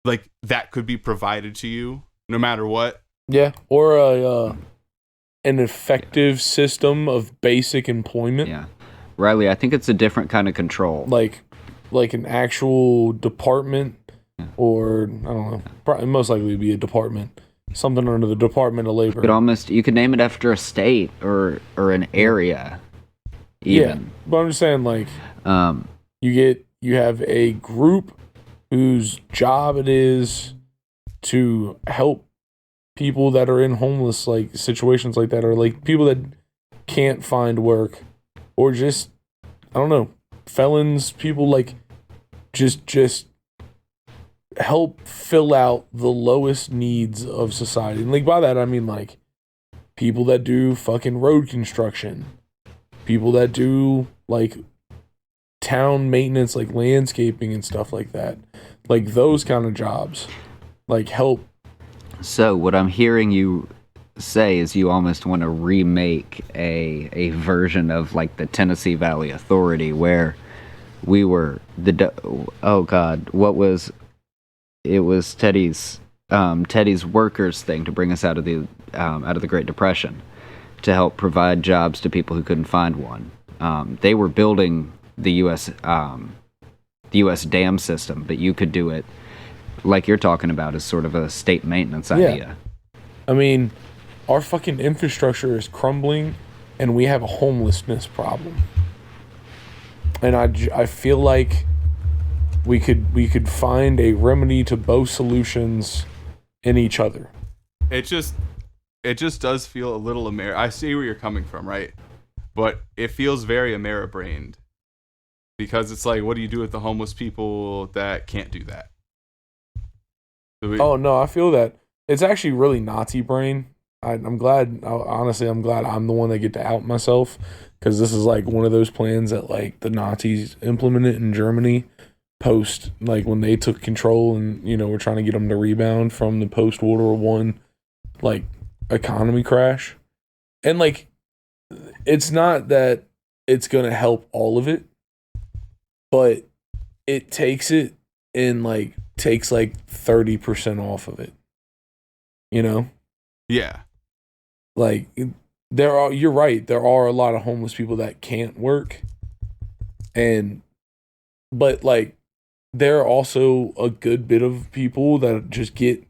like, that could be provided to you no matter what? Yeah, or an effective system of basic employment. Yeah. Riley, I think it's a different kind of control. Like an actual department, or I don't know, probably most likely to be a department. Something under the Department of Labor. You could name it after a state or an area. Even. Yeah, but I'm just saying, like, you have a group whose job it is to help people that are in homeless like situations like that, or like people that can't find work, or just, I don't know, felons, people like just help fill out the lowest needs of society. And like, by that I mean like people that do fucking road construction, people that do like town maintenance, like landscaping and stuff like that, like those kind of jobs, like help. So what I'm hearing you say is you almost want to remake a version of like the Tennessee Valley Authority, where we were it was Teddy's workers thing to bring us out of the Great Depression, to help provide jobs to people who couldn't find one. They were building the U.S. Dam system, but you could do it like you're talking about as sort of a state maintenance idea. I mean, our fucking infrastructure is crumbling, and we have a homelessness problem. And I feel like we could find a remedy to both solutions in each other. It just does feel a little I see where you're coming from, right? But it feels very Ameri-brained. Because it's like, what do you do with the homeless people that can't do that? Oh, no, I feel that. It's actually really Nazi brain. I'm glad, honestly, I'm glad I'm the one that get to out myself. Because this is like one of those plans that like the Nazis implemented in Germany post, like when they took control and, we're trying to get them to rebound from the post-World War I, like, economy crash. And like, it's not that it's going to help all of it, but it takes it and like takes like 30% off of it. Yeah. Like you're right. There are a lot of homeless people that can't work. But like there are also a good bit of people that just get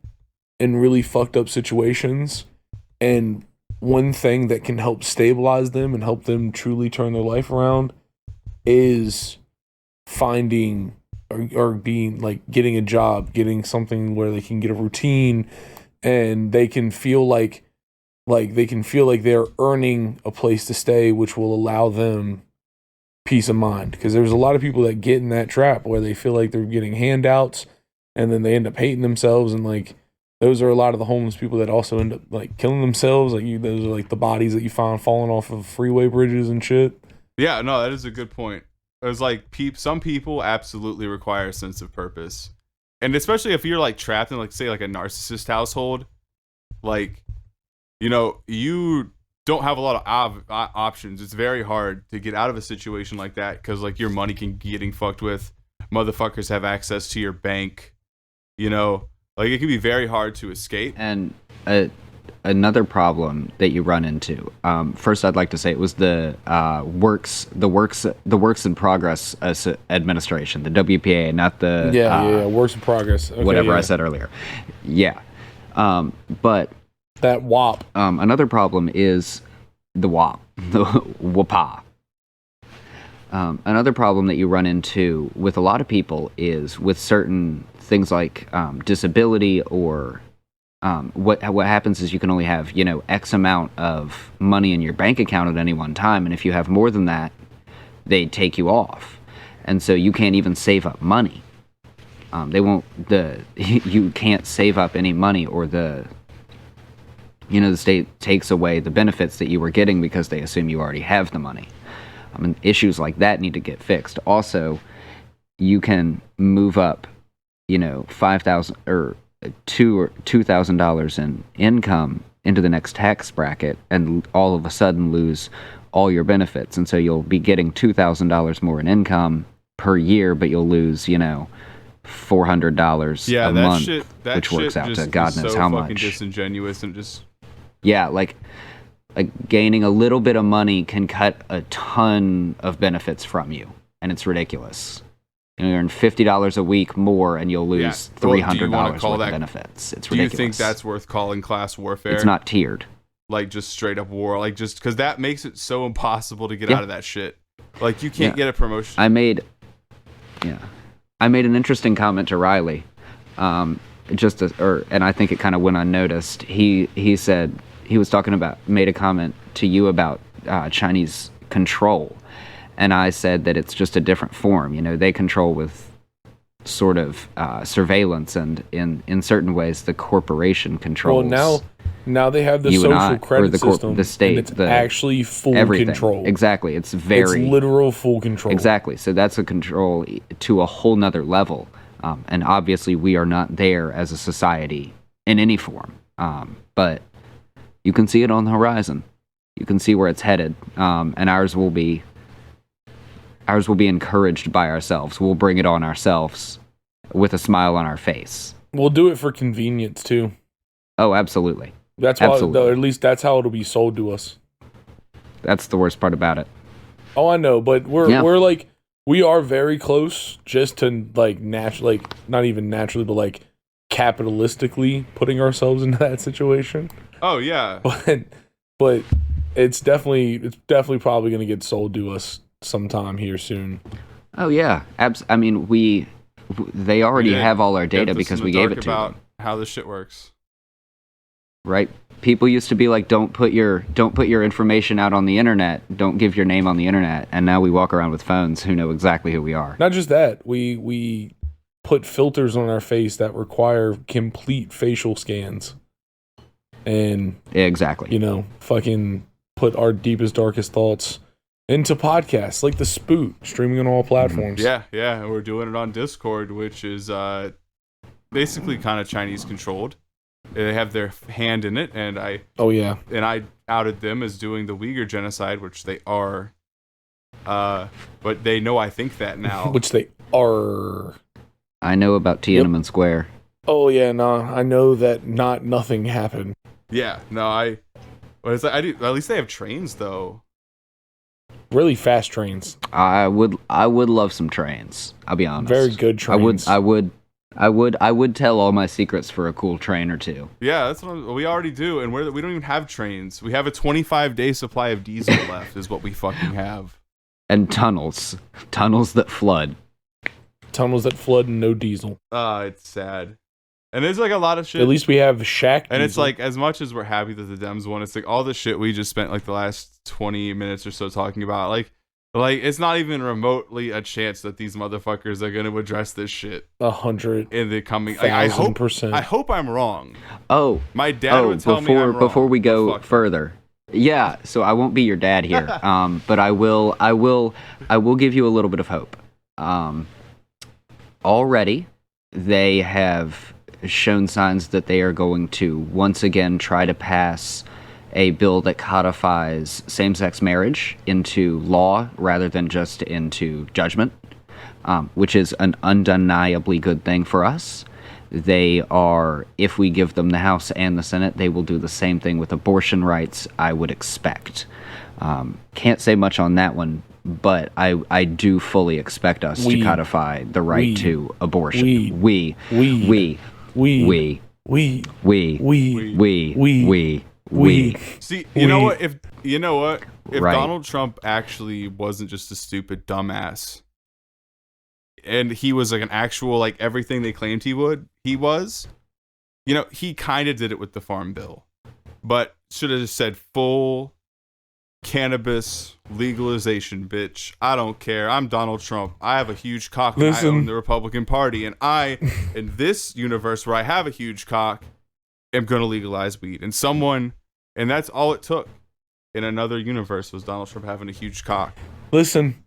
in really fucked up situations. And one thing that can help stabilize them and help them truly turn their life around is finding or being like getting a job, getting something where they can get a routine and they can feel like they're earning a place to stay, which will allow them peace of mind. Because there's a lot of people that get in that trap where they feel like they're getting handouts and then they end up hating themselves, and like those are a lot of the homeless people that also end up like killing themselves. Like those are like the bodies that you find falling off of freeway bridges and shit. Yeah, no, that is a good point. It's like some people absolutely require a sense of purpose, and especially if you're like trapped in like say like a narcissist household, like you don't have a lot of options. It's very hard to get out of a situation like that because like your money can be getting fucked with. Motherfuckers have access to your bank. Like it can be very hard to escape. And another problem that you run into. First, I'd like to say it was the Works in Progress Administration, the WPA, not the Works in Progress. Okay, whatever I said earlier. Yeah, but that WAP. Another problem is the WAP, the WAPA. Another problem that you run into with a lot of people is with certain things like disability or what happens is you can only have X amount of money in your bank account at any one time, and if you have more than that, they take you off, and so you can't even save up money. You can't save up any money, or the state takes away the benefits that you were getting because they assume you already have the money. Issues like that need to get fixed. Also, you can move up, $5,000 or $2,000 in income into the next tax bracket, and all of a sudden lose all your benefits, and so you'll be getting $2,000 more in income per year, but you'll lose, $400 a month, which works out to God knows how much. Disingenuous and just like gaining a little bit of money can cut a ton of benefits from you, and it's ridiculous. You earn $50 a week more, and you'll lose $300 worth of benefits. It's ridiculous. Do you think that's worth calling class warfare? It's not tiered. Like just straight up war, like just because that makes it so impossible to get out of that shit. Like you can't get a promotion. I made an interesting comment to Riley, and I think it kind of went unnoticed. He said he was made a comment to you about Chinese control. And I said that it's just a different form. They control with sort of surveillance, and in certain ways, the corporation controls. Well, now they have the social credit system, the state, and it's actually full control. Exactly, it's literal full control. Exactly, so that's a control to a whole nother level, and obviously we are not there as a society in any form. But you can see it on the horizon. You can see where it's headed, and ours will be encouraged by ourselves. We'll bring it on ourselves with a smile on our face. We'll do it for convenience too. Oh, absolutely. That's why, at least that's how it'll be sold to us. That's the worst part about it. Oh, I know, but we're like, we are very close just to like naturally, like not even naturally, but like capitalistically putting ourselves into that situation. Oh yeah. But it's definitely probably going to get sold to us sometime here soon. Oh yeah, I mean, they already have all our data because we gave it to about them. how this shit works. Right? People used to be like, don't put your information out on the internet. Don't give your name on the internet. And now we walk around with phones who know exactly who we are. Not just that, we put filters on our face that require complete facial scans. And exactly, you know, fucking put our deepest, darkest thoughts into podcasts like the Spute, streaming on all platforms. Yeah, we're doing it on Discord, which is basically kind of Chinese controlled. They have their hand in it, and I outed them as doing the Uyghur genocide, which they are. But they know I think that now. Which they are. I know about Tiananmen Square. Oh yeah, no, I know that nothing happened. Yeah, no, but it's like I do. At least they have trains though. Really fast trains. I would love some trains. I'll be honest. Very good trains. I would tell all my secrets for a cool train or two. Yeah, that's what we already do, and we don't even have trains. We have a 25-day supply of diesel left, is what we fucking have. And tunnels that flood. Tunnels that flood and no diesel. It's sad. And there's like a lot of shit. At least we have Shaq. And diesel. it's like, as much as we're happy that the Dems won, it's like all the shit we just spent like the last 20 minutes or so talking about. Like it's not even remotely a chance that these motherfuckers are going to address this shit. 100 in the coming. I hope I'm wrong. Oh, my dad would tell me I'm wrong. Before we go further. Yeah, so I won't be your dad here. But I will give you a little bit of hope. Already they have shown signs that they are going to once again try to pass a bill that codifies same-sex marriage into law rather than just into judgment, which is an undeniably good thing for us. They are, if we give them the House and the Senate, they will do the same thing with abortion rights, I would expect. Can't say much on that one, but I do fully expect us to codify the right to abortion. We. See, you know what? If right. Donald Trump actually wasn't just a stupid dumbass, and he was like an actual like everything they claimed he was, you know, he kind of did it with the Farm Bill, but should have just said full cannabis legalization, bitch. I don't care. I'm Donald Trump. I have a huge cock. And I own the Republican Party, and I, in this universe where I have a huge cock, am going to legalize weed. And that's all it took. In another universe, was Donald Trump having a huge cock. Listen,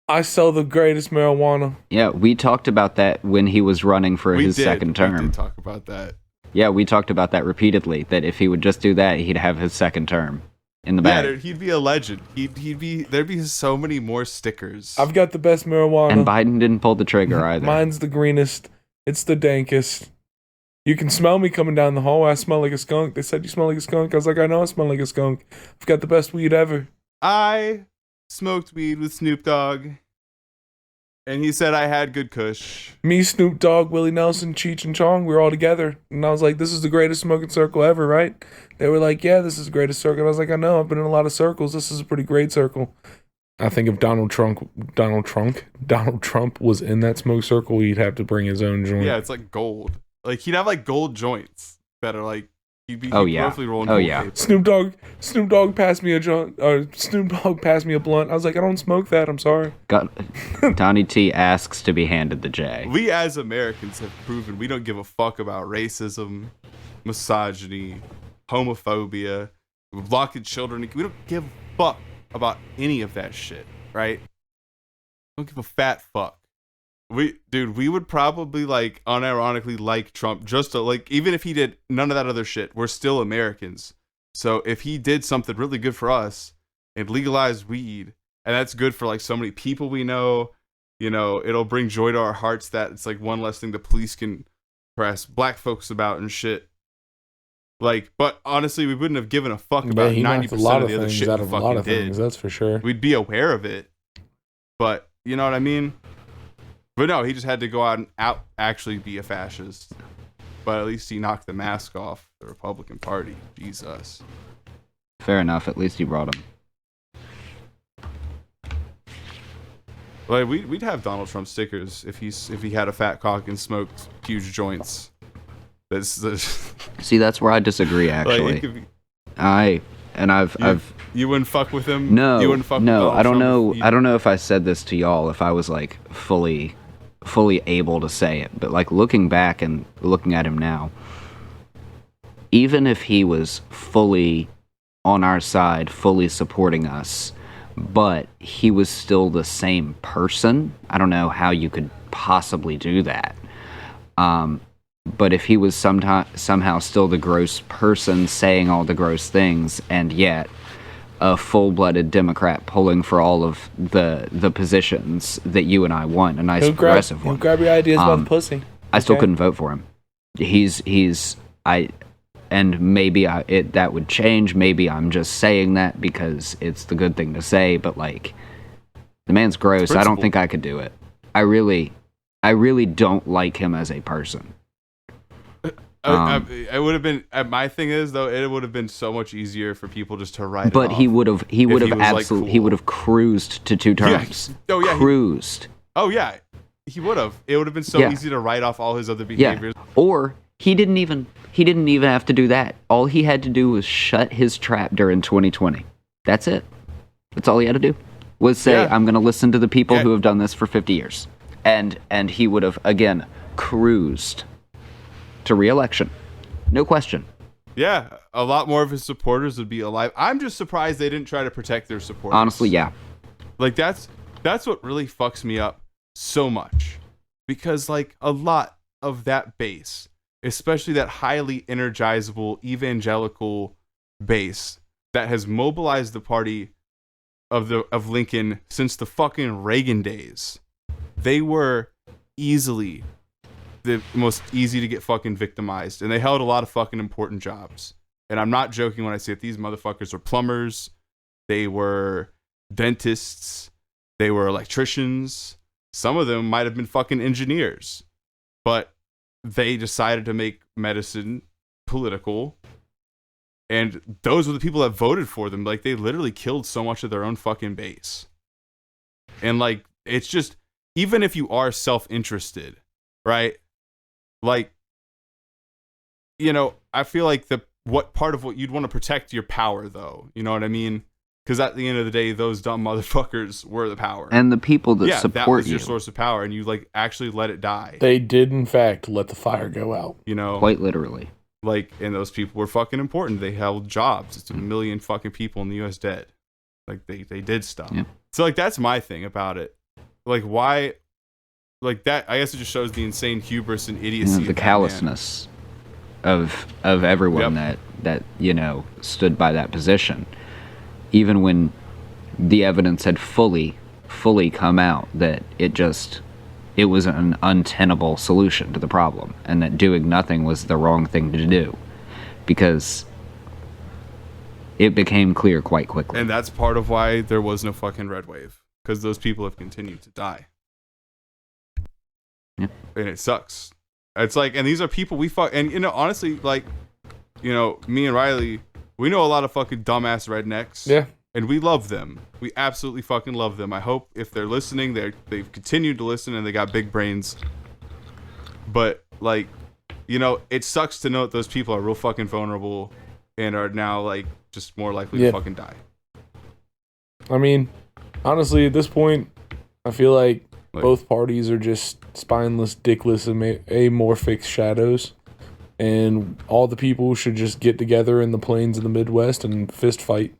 I sell the greatest marijuana. Yeah, we talked about that when he was running for his second term. We did talk about that. Yeah, we talked about that repeatedly. That if he would just do that, he'd have his second term in the bag. Yeah, he'd be a legend. There'd be so many more stickers. I've got the best marijuana. And Biden didn't pull the trigger either. Mine's the greenest. It's the dankest. You can smell me coming down the hallway. I smell like a skunk. They said you smell like a skunk. I was like, I know I smell like a skunk. I've got the best weed ever. I smoked weed with Snoop Dogg, and he said I had good kush. Me, Snoop Dogg, Willie Nelson, Cheech, and Chong, we were all together. And I was like, this is the greatest smoking circle ever, right? They were like, yeah, this is the greatest circle. I was like, I know. I've been in a lot of circles. This is a pretty great circle. I think if Donald Trump was in that smoke circle, he'd have to bring his own joint. Yeah, it's like gold. Like, he'd have like gold joints that are like, roughly rolling gold paper. Snoop Dogg passed me a joint. Snoop Dogg passed me a blunt. I was like, I don't smoke that. I'm sorry. Donnie T asks to be handed the J. We as Americans have proven we don't give a fuck about racism, misogyny, homophobia, blocking children. We don't give a fuck about any of that shit, right? Don't give a fat fuck. We would probably like unironically like Trump just to like, even if he did none of that other shit, we're still Americans. So if he did something really good for us and legalized weed, and that's good for like so many people we know, you know, it'll bring joy to our hearts that it's like one less thing the police can harass black folks about and shit. Like, but honestly, we wouldn't have given a fuck Yeah, about he knocked 90% a lot of of the other things shit out we of a lot fucking of did. things. That's for sure. We'd be aware of it, but you know what I mean? But no, he just had to go out and actually be a fascist. But at least he knocked the mask off the Republican Party. Jesus. Fair enough. At least you brought him. Like we'd have Donald Trump stickers if he had a fat cock and smoked huge joints. That's See, that's where I disagree. like, Actually, it could be, I've you wouldn't fuck with him. no, You wouldn't fuck with no. Donald I don't Trump know. if he- I don't know if I said this to y'all. If I was like fully able to say it, but like looking back and looking at him now, even if he was fully on our side, fully supporting us, but he was still the same person. I don't know how you could possibly do that. But if he was somehow still the gross person saying all the gross things, and yet a full-blooded Democrat pulling for all of the positions that you and I want, a nice progressive He'll one, grab your ideas about the pussy. I still Okay. couldn't vote for him. And maybe that would change. Maybe I'm just saying that because it's the good thing to say. But like, the man's gross. I don't Principle. think I could do it. I really don't like him as a person. it would have been. My thing is though, it would have been so much easier for people just to write. But it he off. would have he was, like, absolutely he cool. would have cruised to 2 terms. Oh, yeah, he- cruised. Oh yeah, he would have. It would have been so Yeah. easy to write off all his other Yeah. behaviors. Or he didn't even have to do that. All he had to do was shut his trap during 2020. That's it. That's all he had to do. Was say, Yeah. I'm going to listen to the people Yeah. who have done this for 50 years. And he would have, again, cruised to re-election. No question. Yeah, a lot more of his supporters would be alive. I'm just surprised they didn't try to protect their supporters. Honestly, yeah. Like that's what really fucks me up so much, because like a lot of that base, especially that highly energizable evangelical base that has mobilized the party of Lincoln since the fucking Reagan days, they were easily the most easy to get fucking victimized, and they held a lot of fucking important jobs. And I'm not joking when I say that these motherfuckers were plumbers, they were dentists, they were electricians, some of them might have been fucking engineers, but they decided to make medicine political, and those were the people that voted for them. Like, they literally killed so much of their own fucking base. And like, it's just, even if you are self-interested, right? Like, you know, I feel like what part of what you'd want to protect your power, though. You know what I mean? Because at the end of the day, those dumb motherfuckers were the power. And the people that yeah, support that was you. your source of power, and you like actually let it die. They did, in fact, let the fire go out. You know, Quite literally. like, and those people were fucking important. They held jobs. It's 1 million fucking people in the U.S. dead. Like, they did stuff. Yeah. So like, that's my thing about it. Like, why? Like that, I guess it just shows the insane hubris and idiocy. The of that man. callousness of everyone that you know stood by that position, even when the evidence had fully come out that it was an untenable solution to the problem, and that doing nothing was the wrong thing to do, because it became clear quite quickly. And that's part of why there was no fucking red wave, because those people have continued to die. Yep. And it sucks. It's like, and these are people we fuck, and you know, honestly, like, you know, me and Riley, we know a lot of fucking dumbass rednecks. Yeah. And we love them. We absolutely fucking love them. I hope if they're listening, they've continued to listen and they got big brains. But like, you know, it sucks to know that those people are real fucking vulnerable and are now like just more likely to fucking die. I mean, honestly, at this point, I feel like both parties are just spineless, dickless, amorphic shadows. And all the people should just get together in the plains of the Midwest and fist fight.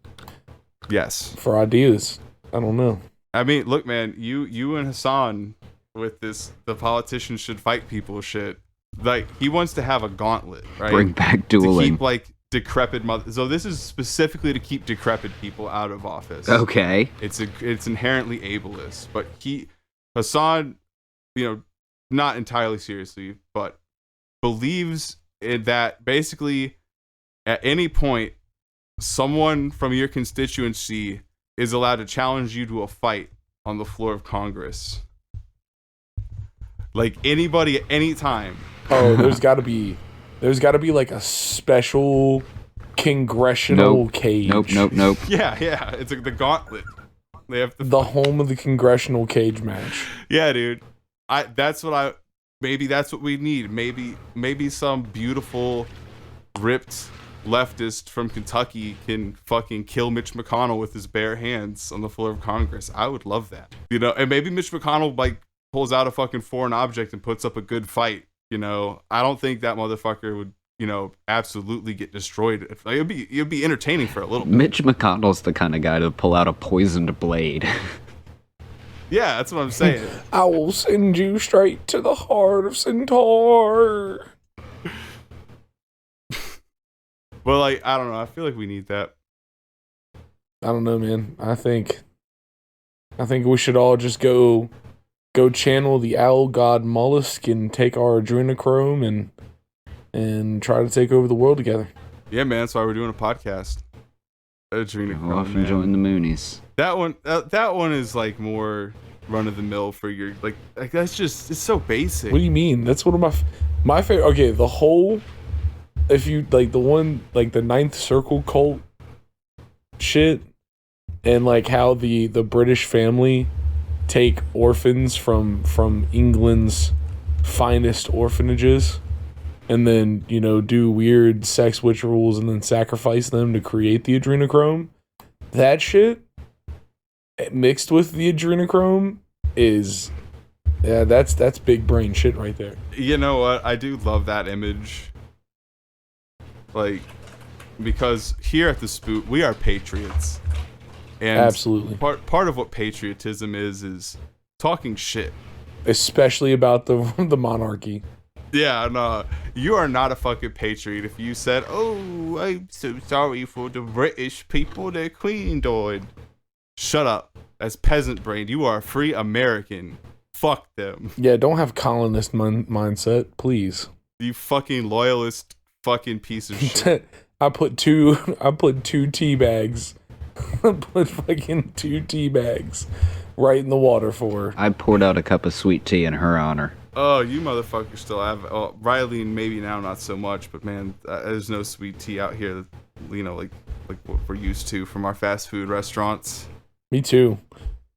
Yes. For ideas. I don't know. I mean, look, man, you and Hassan with this, the politicians should fight people shit. Like, he wants to have a gauntlet, right? Bring back dueling. To keep, like, decrepit so this is specifically to keep decrepit people out of office. Okay. It's inherently ableist, but Hassan, you know, not entirely seriously, but believes in that basically at any point, someone from your constituency is allowed to challenge you to a fight on the floor of Congress. Like anybody at any time. Oh, there's got to be like a special congressional cage. Nope. Yeah. It's like the gauntlet. They have The home of the congressional cage match. Yeah, dude. Maybe that's what we need. Maybe some beautiful, ripped leftist from Kentucky can fucking kill Mitch McConnell with his bare hands on the floor of Congress. I would love that. You know, and maybe Mitch McConnell like pulls out a fucking foreign object and puts up a good fight. You know, I don't think that motherfucker would, you know, absolutely get destroyed. Like, it'd be entertaining for a little bit. Mitch McConnell's the kind of guy to pull out a poisoned blade. Yeah, that's what I'm saying. I will send you straight to the heart of Centaur. Well, like, I don't know. I feel like we need that. I don't know, man. I think we should all just go channel the owl god Mollusk and take our adrenochrome and try to take over the world together. Yeah, man. That's why we're doing a podcast. Adrenochrome, Off and join the Moonies. That one is like more run of the mill for your like that's just, it's so basic. What do you mean? That's one of my favorite. Okay, the whole, if you like the one like the Ninth Circle cult shit, and like how the British family take orphans from England's finest orphanages, and then, you know, do weird sex rituals and then sacrifice them to create the adrenochrome. That shit mixed with the adrenochrome is, yeah, that's big brain shit right there. You know what? I do love that image. Like, because here at the Spute, we are patriots. And Absolutely. Part of what patriotism is talking shit. Especially about the monarchy. Yeah, no, you are not a fucking patriot if you said, "Oh, I'm so sorry for the British people, their queen died." Shut up. That's peasant brain. You are a free American. Fuck them. Yeah, don't have colonist mindset, please. You fucking loyalist fucking piece of shit. I put two tea bags. I put fucking 2 tea bags right in the water for her. I poured out a cup of sweet tea in her honor. Oh, you motherfuckers still have... Oh, Riley, maybe now not so much, but man, there's no sweet tea out here, that, you know, like what we're used to from our fast food restaurants. Me too.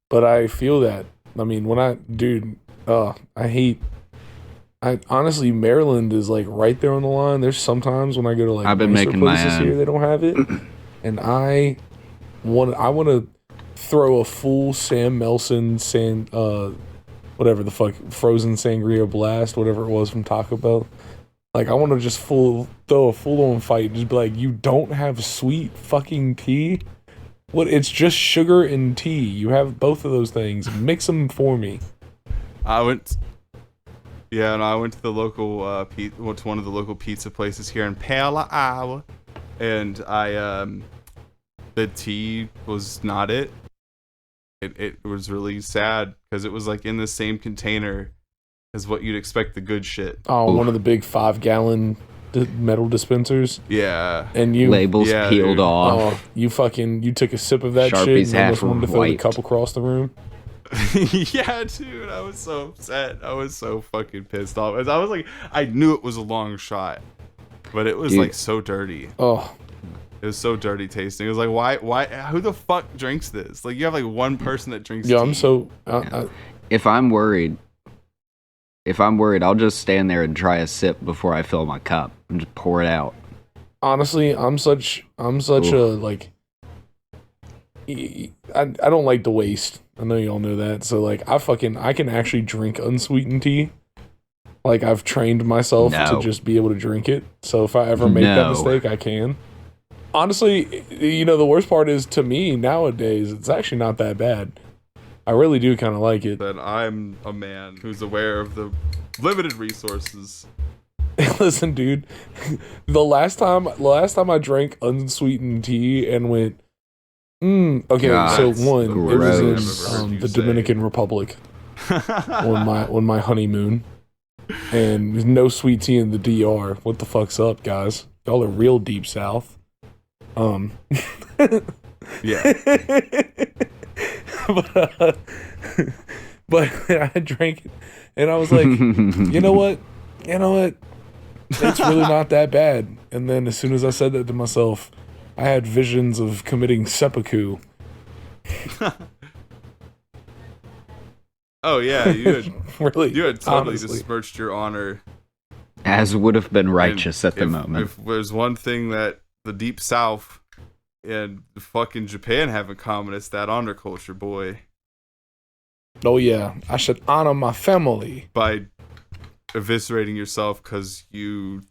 But I feel that. I mean, honestly, Maryland is like right there on the line. There's sometimes when I go to like I've been nicer making places my here, they don't have it. And I want to throw a full Sam Melson whatever the fuck, frozen sangria blast, whatever it was from Taco Bell. Like, I want to just throw a full-on fight and just be like, you don't have sweet fucking tea? What? It's just sugar and tea. You have both of those things. Mix them for me. I went to the local to one of the local pizza places here in Pella, Iowa, and the tea was not it. It was really sad because it was like in the same container as what you'd expect the good shit. Oh, one of the big 5-gallon metal dispensers. Yeah. And you labels peeled off. Oh, you took a sip of that Sharpies shit and almost wanted to throw the wiped. cup across the room. Yeah, dude, I was so upset. I was so fucking pissed off. I was like, I knew it was a long shot, but it was like so dirty. Oh. It was so dirty tasting. It was like, why? Who the fuck drinks this? Like, you have like one person that drinks tea. I'm so... If I'm worried, I'll just stand there and try a sip before I fill my cup and just pour it out. Honestly, I'm such a, like... I don't like to waste. I know you all know that. So, like, I can actually drink unsweetened tea. Like, I've trained myself to just be able to drink it. So, if I ever make that mistake, I can. Honestly, you know, the worst part is, to me, nowadays, it's actually not that bad. I really do kind of like it. That I'm a man who's aware of the limited resources. Listen, dude, the last time I drank unsweetened tea and went, okay, God, so one, gross. it was in the Dominican Republic on my honeymoon, and there's no sweet tea in the DR. What the fuck's up, guys? Y'all are real deep south. Yeah. but, but I drank it, and I was like, you know what? It's really not that bad. And then as soon as I said that to myself, I had visions of committing seppuku. Oh yeah, you Really, had totally honestly. besmirched your honor. As would have been righteous And at the moment. If there's one thing that the Deep South and fucking Japan have in common, it's that honor culture, boy. Oh yeah, I should honor my family. By eviscerating yourself because you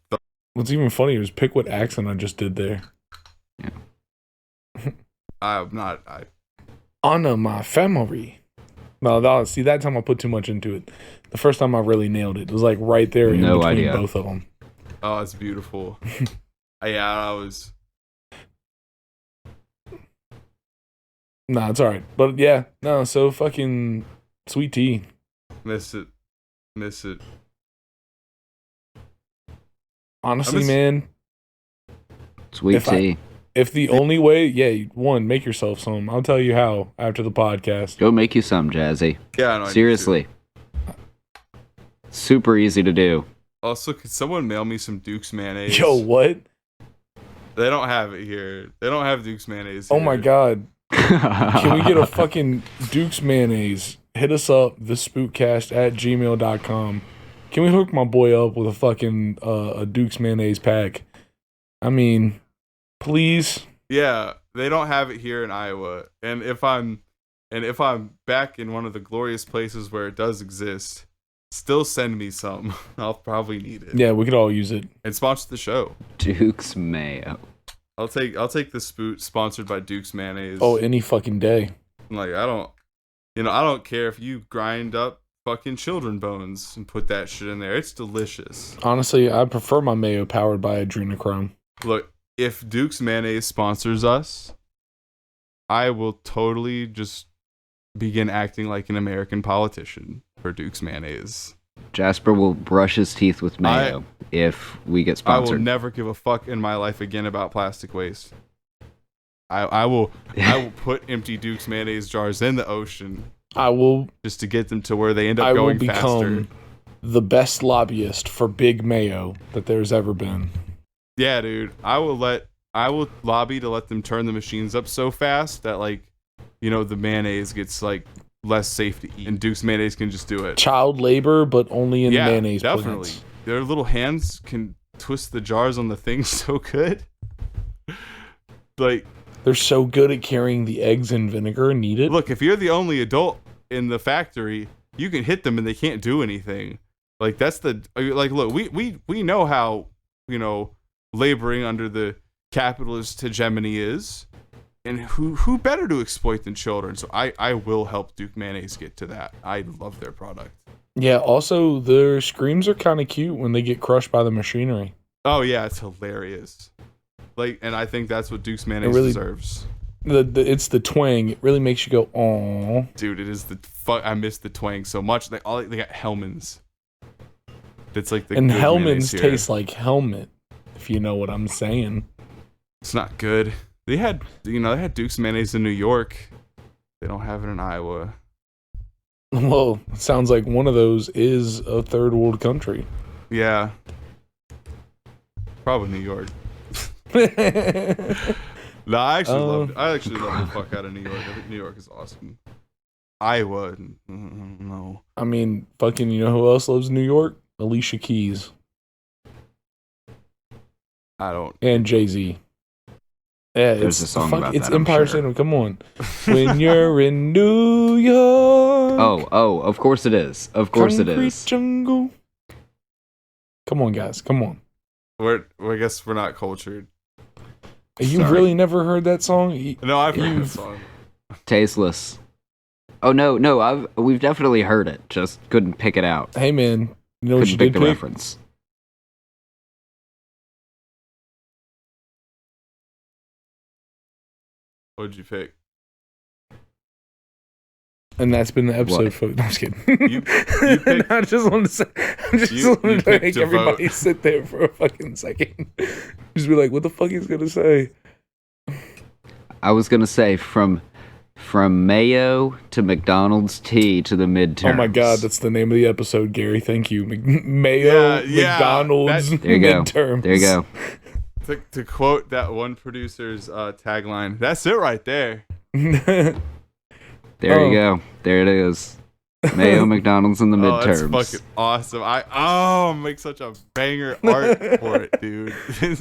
What's even funnier is pick what accent I just did there. I Honor my family. No, see, that time I put too much into it. The first time I really nailed it. It was like right there in No between idea. both of them. Oh, it's beautiful. Yeah, I was. Nah, it's alright. But yeah, no, so fucking sweet tea. Miss it. Honestly, man, Sweet if tea. if the only way, yeah, one, make yourself some. I'll tell you how after the podcast. Go make you some, Jazzy. Yeah, I know, I need Seriously. Super easy to do. to. Also, could someone mail me some Duke's mayonnaise? Yo, what? They don't have it here. They don't have Duke's mayonnaise. Oh here. my god. Can we get a fucking Duke's mayonnaise? Hit us up, thesputecast@gmail.com. Can we hook my boy up with a fucking a Duke's mayonnaise pack? I mean, please. Yeah, they don't have it here in Iowa. And if I'm back in one of the glorious places where it does exist, still send me some. I'll probably need it. Yeah, we could all use it. And sponsor the show. Duke's Mayo. I'll take the Spute sponsored by Duke's mayonnaise. Oh, any fucking day. Like I don't care if you grind up fucking children bones and put that shit in there. It's delicious. Honestly, I prefer my mayo powered by adrenochrome. Look, if Duke's mayonnaise sponsors us, I will totally just begin acting like an American politician for Duke's mayonnaise. Jasper will brush his teeth with mayo if we get I will sponsored. never give a fuck in my life again about plastic waste. I will put empty Duke's mayonnaise jars in the ocean I will just to get them to where they end up I will going become faster. the best lobbyist for big mayo that there's ever been. Yeah, dude. I will lobby to let them turn the machines up so fast that the mayonnaise gets less safe to eat, and Duke's mayonnaise can just do it. Child labor, but only in mayonnaise definitely. plants. Their little hands can twist the jars on the thing so good. They're so good at carrying the eggs and vinegar needed. Look, if you're the only adult in the factory, you can hit them and they can't do anything. Look, we know how, laboring under the capitalist hegemony is, and who better to exploit than children? So I will help Duke mayonnaise get to that. I love their product. Yeah, also their screams are kind of cute when they get crushed by the machinery. Oh yeah, it's hilarious. And I think that's what Duke's mayonnaise deserves. It's the twang. It really makes you go, "Aww." Dude, it is I miss the twang so much. They got Hellman's. It's like the and good Hellman's mayonnaise here. tastes like helmet, if you know what I'm saying. It's not good. They had Duke's mayonnaise in New York. They don't have it in Iowa. Well, it sounds like one of those is a third world country. Yeah. Probably New York. No, I actually love the fuck out of New York. I think New York is awesome. Iowa, no. I mean, fucking, you know who else loves New York? Alicia Keys. I don't. And Jay-Z. Yeah, There's a song about it's that, I'm Empire sure. State. Come on. When you're in New York. Oh, of course it is. Of course it Concrete is. Jungle. Come on, guys. Come on. I guess we're not cultured. You've Sorry. really never heard that song? No, I've heard that song. Tasteless. Oh no, we've definitely heard it. Just couldn't pick it out. Hey, man. You know what Couldn't you pick did the pick? reference. What'd you pick? And that's been the episode, What? folks. No, I'm just kidding. You picked- I just wanted to say, You wanted to picked make to everybody vote. sit there for a fucking second. Just be like, what the fuck he's gonna say? I was gonna say from Mayo to McDonald's tea to the midterms. Oh my god, that's the name of the episode, Gary. Thank you. Mayo, Yeah, McDonald's, there you go. midterms. There you go. To quote that one producer's tagline, that's it right there. There Oh. you go. There it is. Mayo, McDonald's, and the Oh, that's midterms. fucking awesome. Make such a banger art for it, dude.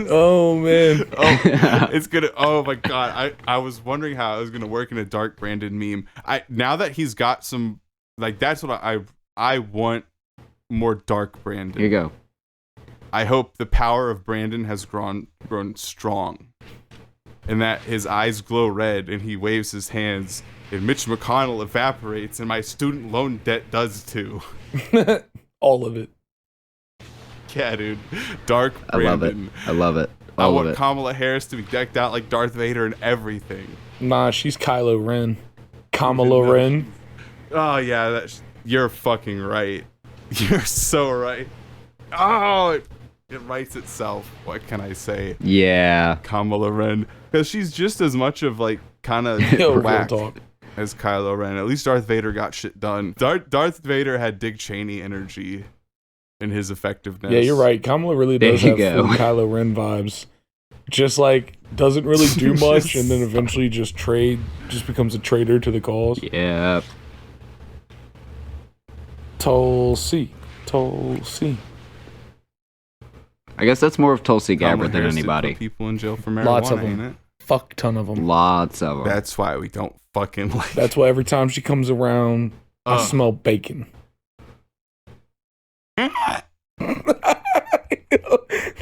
Oh man. It's gonna. Oh my god. I was wondering how it was gonna work in a Dark Brandon meme. Now that he's got some, like, that's what I want more Dark Brandon. Here you go. I hope the power of Brandon has grown strong, and that his eyes glow red, and he waves his hands, and Mitch McConnell evaporates, and my student loan debt does too. All of it. Yeah, dude. Dark I love it. Brandon. I love it. I All of want it. Kamala Harris to be decked out like Darth Vader and everything. Nah, she's Kylo Ren. Kamala Even though Ren. Oh yeah, you're fucking right. You're so right. Oh, it writes itself. What can I say? Yeah. Kamala Ren, because she's just as much of like kind of Yo, real whack talk. as Kylo Ren. At least Darth Vader got shit done. Darth Vader had Dick Cheney energy in his effectiveness. Yeah, you're right. Kamala really There does you have go. full Kylo Ren vibes. Just like doesn't really do much, and then eventually just becomes a traitor to the cause. Yeah. Tulsi. I guess that's more of Tulsi Kamala Gabbard than Harris did anybody. put people in jail for marijuana, Lots of ain't them. it? Fuck ton of them. Lots of them. That's why we don't fucking like. That's why every time she comes around, I Ugh. smell bacon.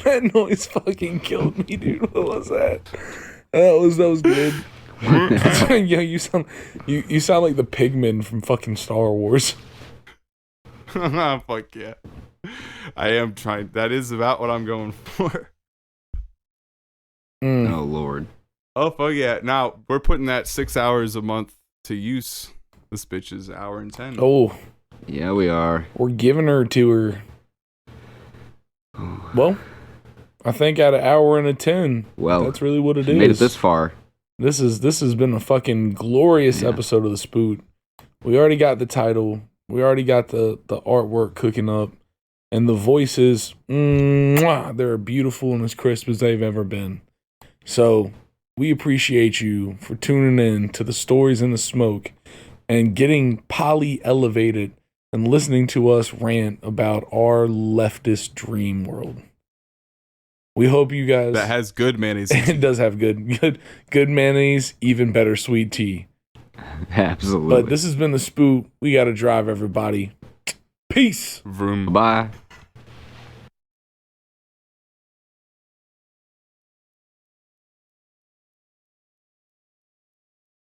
That noise fucking killed me, dude. What was that? That was good. Yo, you sound like the pigmen from fucking Star Wars. Fuck yeah. I am trying. That is about what I'm going for. Mm. Oh Lord. Oh fuck yeah! Now we're putting that 6 hours a month to use. This bitch is 1 hour and 10. Oh, Yeah, we are. we're giving her to her. Well, I think at 1 hour and 10, Well, that's really what it is. made it this far. This has been a fucking glorious Yeah. episode of the Spute. We already got the title. We already got the artwork cooking up. And the voices, they're beautiful and as crisp as they've ever been. So we appreciate you for tuning in to the Stories in the Smoke and getting poly-elevated and listening to us rant about our leftist dream world. We hope you guys... That has good mayonnaise. It does have good mayonnaise, even better sweet tea. Absolutely. But this has been the Spute. We got to drive, everybody. Peace. Vroom. Bye.